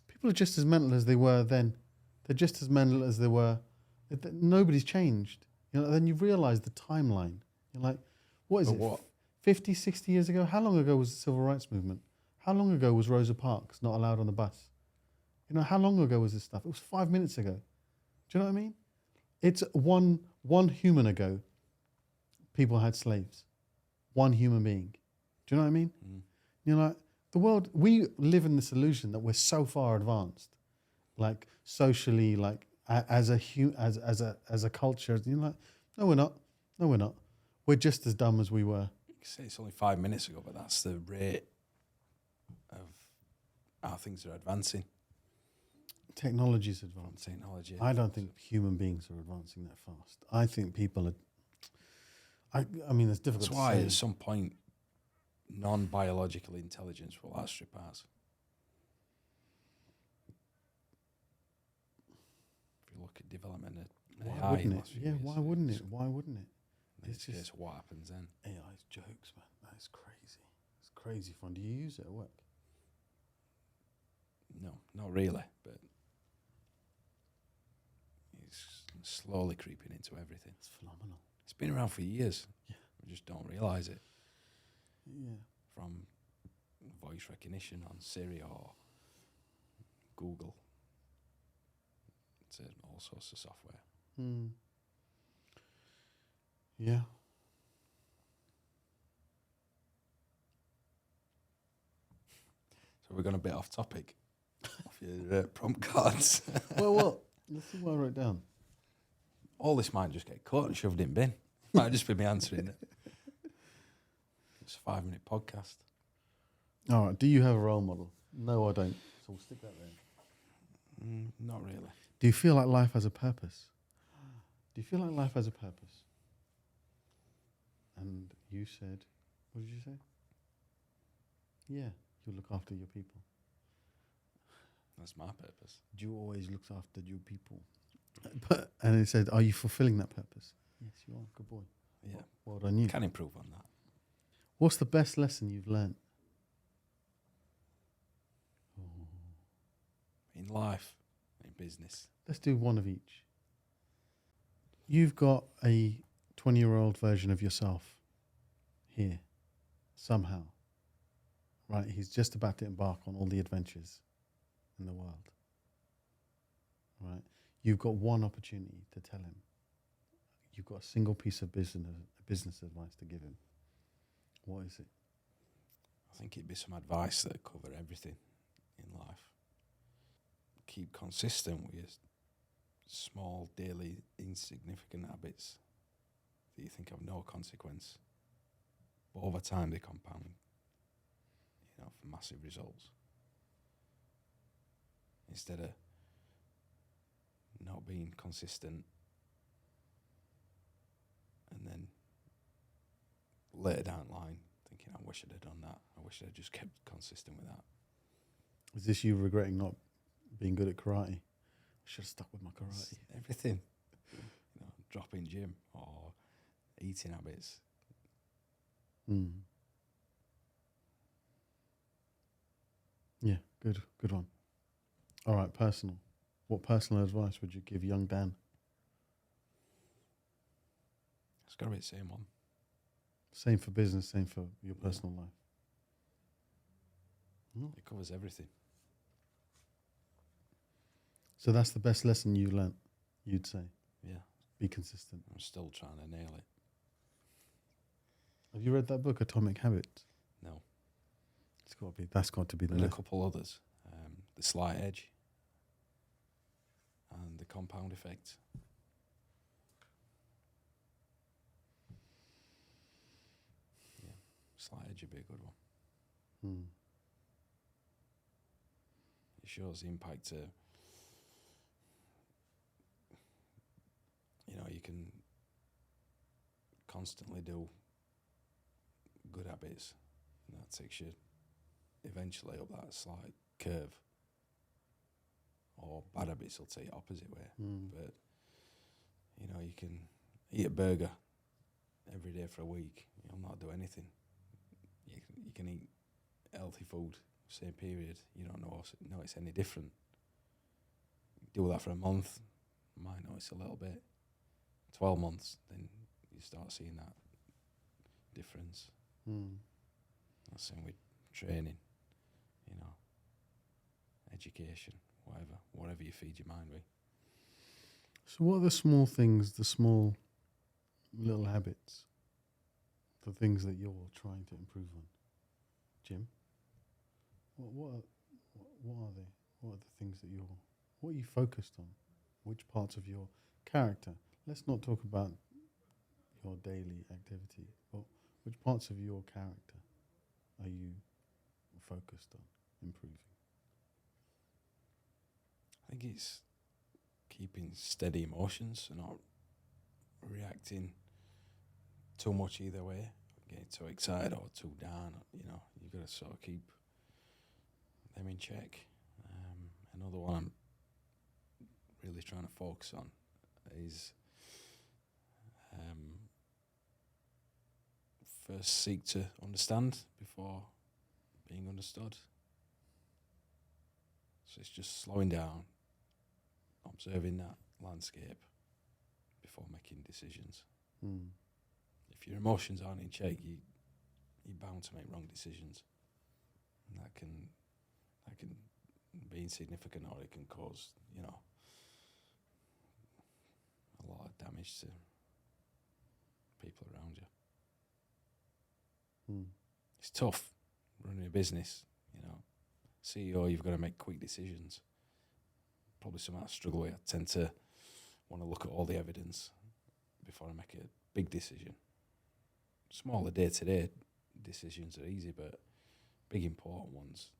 people are just as mental as they were then. They're just as mental as they were. Nobody's changed. Then you realise the timeline. You're like, what is But it? what? 50, 60 years ago? How long ago was the Civil Rights Movement? How long ago was Rosa Parks not allowed on the bus? How long ago was this stuff? It was 5 minutes ago. Do you know what I mean? It's one human ago, people had slaves. One human being. Do you know what I mean? Mm. You're like, the world, we live in this illusion that we're so far advanced, like socially, like as a culture. You're like, no, we're not. No, we're not. We're just as dumb as we were. You can say it's only 5 minutes ago, but that's the rate of how things are advancing. Technology is advancing. Technology. I don't think human beings are advancing that fast. I think people are. I mean, it's difficult. That's why to say. at some point, non-biological intelligence will outstrip ours. If you look at development of Why AI, wouldn't in the it? last few Yeah, years, why wouldn't it's it? Why wouldn't it? It's just It's what happens then. AI's jokes, man. That's crazy. It's crazy fun. Do you use it at work? No, not really, but it's slowly creeping into everything. It's phenomenal. It's been around for years. Yeah. We just don't realise it. Yeah. From voice recognition on Siri or Google to all sorts of software. Hmm. Yeah. So we're going a bit off topic off your prompt cards. Well, what? Let's see what I wrote down. All this might just get cut and shoved in bin. Might just be me answering it. It's a 5-minute podcast. All right. Do you have a role model? No, I don't. So we'll stick that there. Not really. Do you feel like life has a purpose? Do you feel like life has a purpose? And you said, what did you say? Yeah, you look after your people. That's my purpose. You always look after your people. And it said, are you fulfilling that purpose? Yes, you are. Good boy. Yeah. Well done you. Can improve on that. What's the best lesson you've learned? In life, in business. Let's do one of each. You've got a 20-year-old version of yourself here, somehow. Right? He's just about to embark on all the adventures in the world. Right? You've got one opportunity to tell him. You've got a single piece of business advice to give him. What is it? I think it'd be some advice that cover everything in life. Keep consistent with your small, daily, insignificant habits that you think have no consequence. But over time they compound, for massive results. Instead of not being consistent and then later down the line thinking, I wish I'd have done that. I wish I'd just kept consistent with that. Is this you regretting not being good at karate? I should have stuck with my karate. Everything. Dropping gym or eating habits. Yeah, good one. All right, personal. What personal advice would you give young Dan? It's got to be the same one. Same for business, same for your personal life. It covers everything. So that's the best lesson you learnt, you'd say? Yeah. Be consistent. I'm still trying to nail it. Have you read that book, Atomic Habits? No. That's got to be the There's a lesson. couple others. The Slight Edge and the Compound Effect. Yeah. Slight Edge would be a good one. It shows the impact of, you can constantly do good habits, and that takes you eventually up that slight curve. Or bad habits will take you opposite way. But, you can eat a burger every day for a week. You'll not do anything. You can eat healthy food, same period. You don't notice any different. Do that for a month, you might notice a little bit. 12 months, then you start seeing that difference. That's the same with training, education, whatever you feed your mind with. So what are the small things, the small little habits, the things that you're trying to improve on? Jim? What are they? What are the things that what are you focused on? Which parts of your character? Let's not talk about your daily activity, but which parts of your character are you focused on improving? I think it's keeping steady emotions and not reacting too much either way, getting too excited or too down. You've got to sort of keep them in check. Another one I'm really trying to focus on is first seek to understand before being understood. So it's just slowing down, observing that landscape before making decisions. Mm. If your emotions aren't in check, you're bound to make wrong decisions, and that can be insignificant, or it can cause, you know, a lot of damage to people around you. Mm. It's tough running a business, you know. CEO, you've got to make quick decisions. Probably something I struggle with. I tend to want to look at all the evidence before I make a big decision. Smaller day-to-day decisions are easy, but big important ones,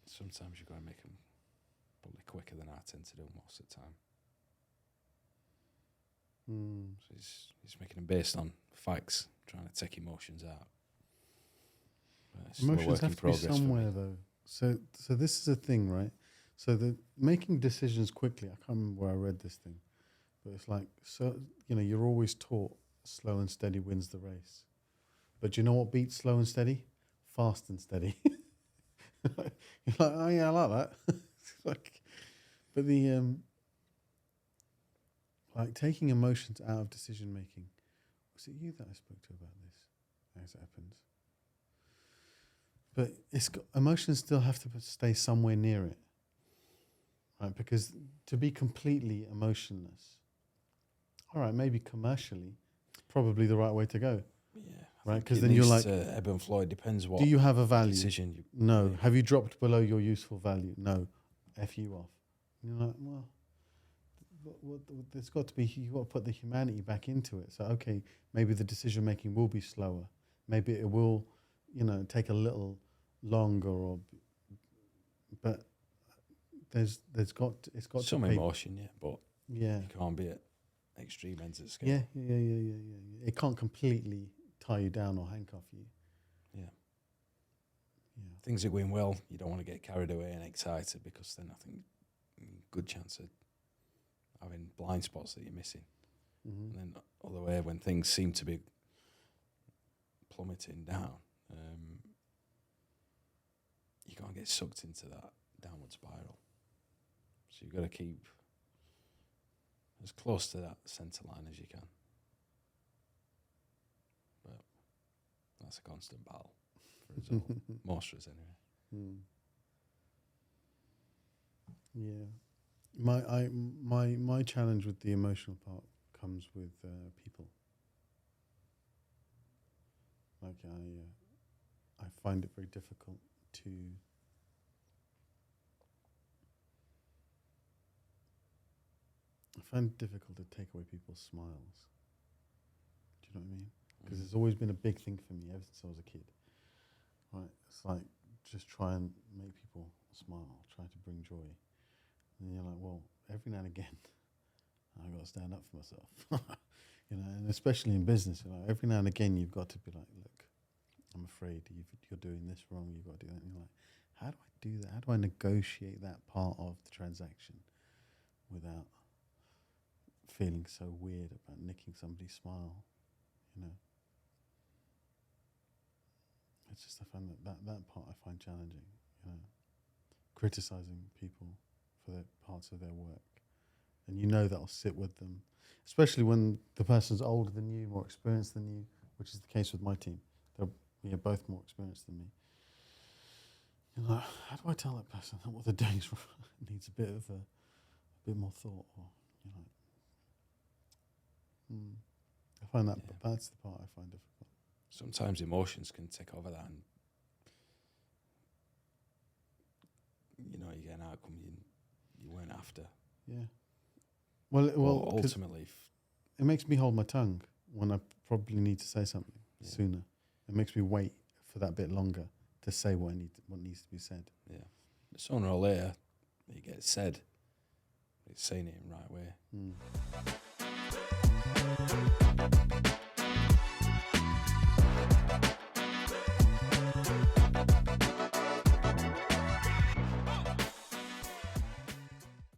sometimes you've got to make them probably quicker than I tend to do most of the time. Mm. So it's making them based on facts, trying to take emotions out. But it's still a Emotions work in have to be progress for me. somewhere, though. So this is a thing, right? So the making decisions quickly. I can't remember where I read this thing, but it's like, so you know, you're always taught slow and steady wins the race. But do you know what beats slow and steady? Fast and steady. You're like, oh yeah, I like that. It's like, but the like taking emotions out of decision making. Was it you that I spoke to about this? As it happens. But emotions still have to stay somewhere near it, right? Because to be completely emotionless, all right, maybe commercially, it's probably the right way to go, Yeah, right? Because then you're like, ebb and flow. It depends what do you have a value? decision you No. make. Have you dropped below your useful value? No. F you off. And you're like, well, there's got to be, you've got to put the humanity back into it. So, okay, maybe the decision making will be slower. Maybe it will, you know, take a little longer, but it's got Some to pay. emotion, yeah, but Yeah. you can't be at extreme ends of the scale. Yeah. It can't completely tie you down or handcuff you. Yeah. Yeah. Things are going well, you don't want to get carried away and excited, because then I think good chance of having blind spots that you're missing. Mm-hmm. And then other way, when things seem to be plummeting down, you can't get sucked into that downward spiral. So you've got to keep as close to that centre line as you can. But that's a constant battle for us all, most of us anyway. Mm. Yeah, my challenge with the emotional part comes with people. Like I find it very difficult to take away people's smiles. Do you know what I mean? Because it's always been a big thing for me ever since I was a kid. Right, it's like just try and make people smile, try to bring joy. And you're like, well, every now and again, I've got to stand up for myself. You know, and especially in business, you know, every now and again you've got to be like, look, I'm afraid you're doing this wrong, you've got to do that. And you're like, how do I do that? How do I negotiate that part of the transaction without feeling so weird about nicking somebody's smile, you know? It's just, I find that part I find challenging, you know, criticizing people for their parts of their work. And you know that'll sit with them, especially when the person's older than you, more experienced than you, which is the case with my team. They're both more experienced than me. You're like, how do I tell that person that what they're doing needs a bit more thought, or you know? I find that's the part I find difficult. Sometimes emotions can take over that, and you know, you get an outcome you weren't after. Yeah. Well, ultimately, it makes me hold my tongue when I probably need to say something sooner. It makes me wait for that bit longer to say what needs to be said. Yeah. Sooner or later, it gets said. It's saying it in the right way.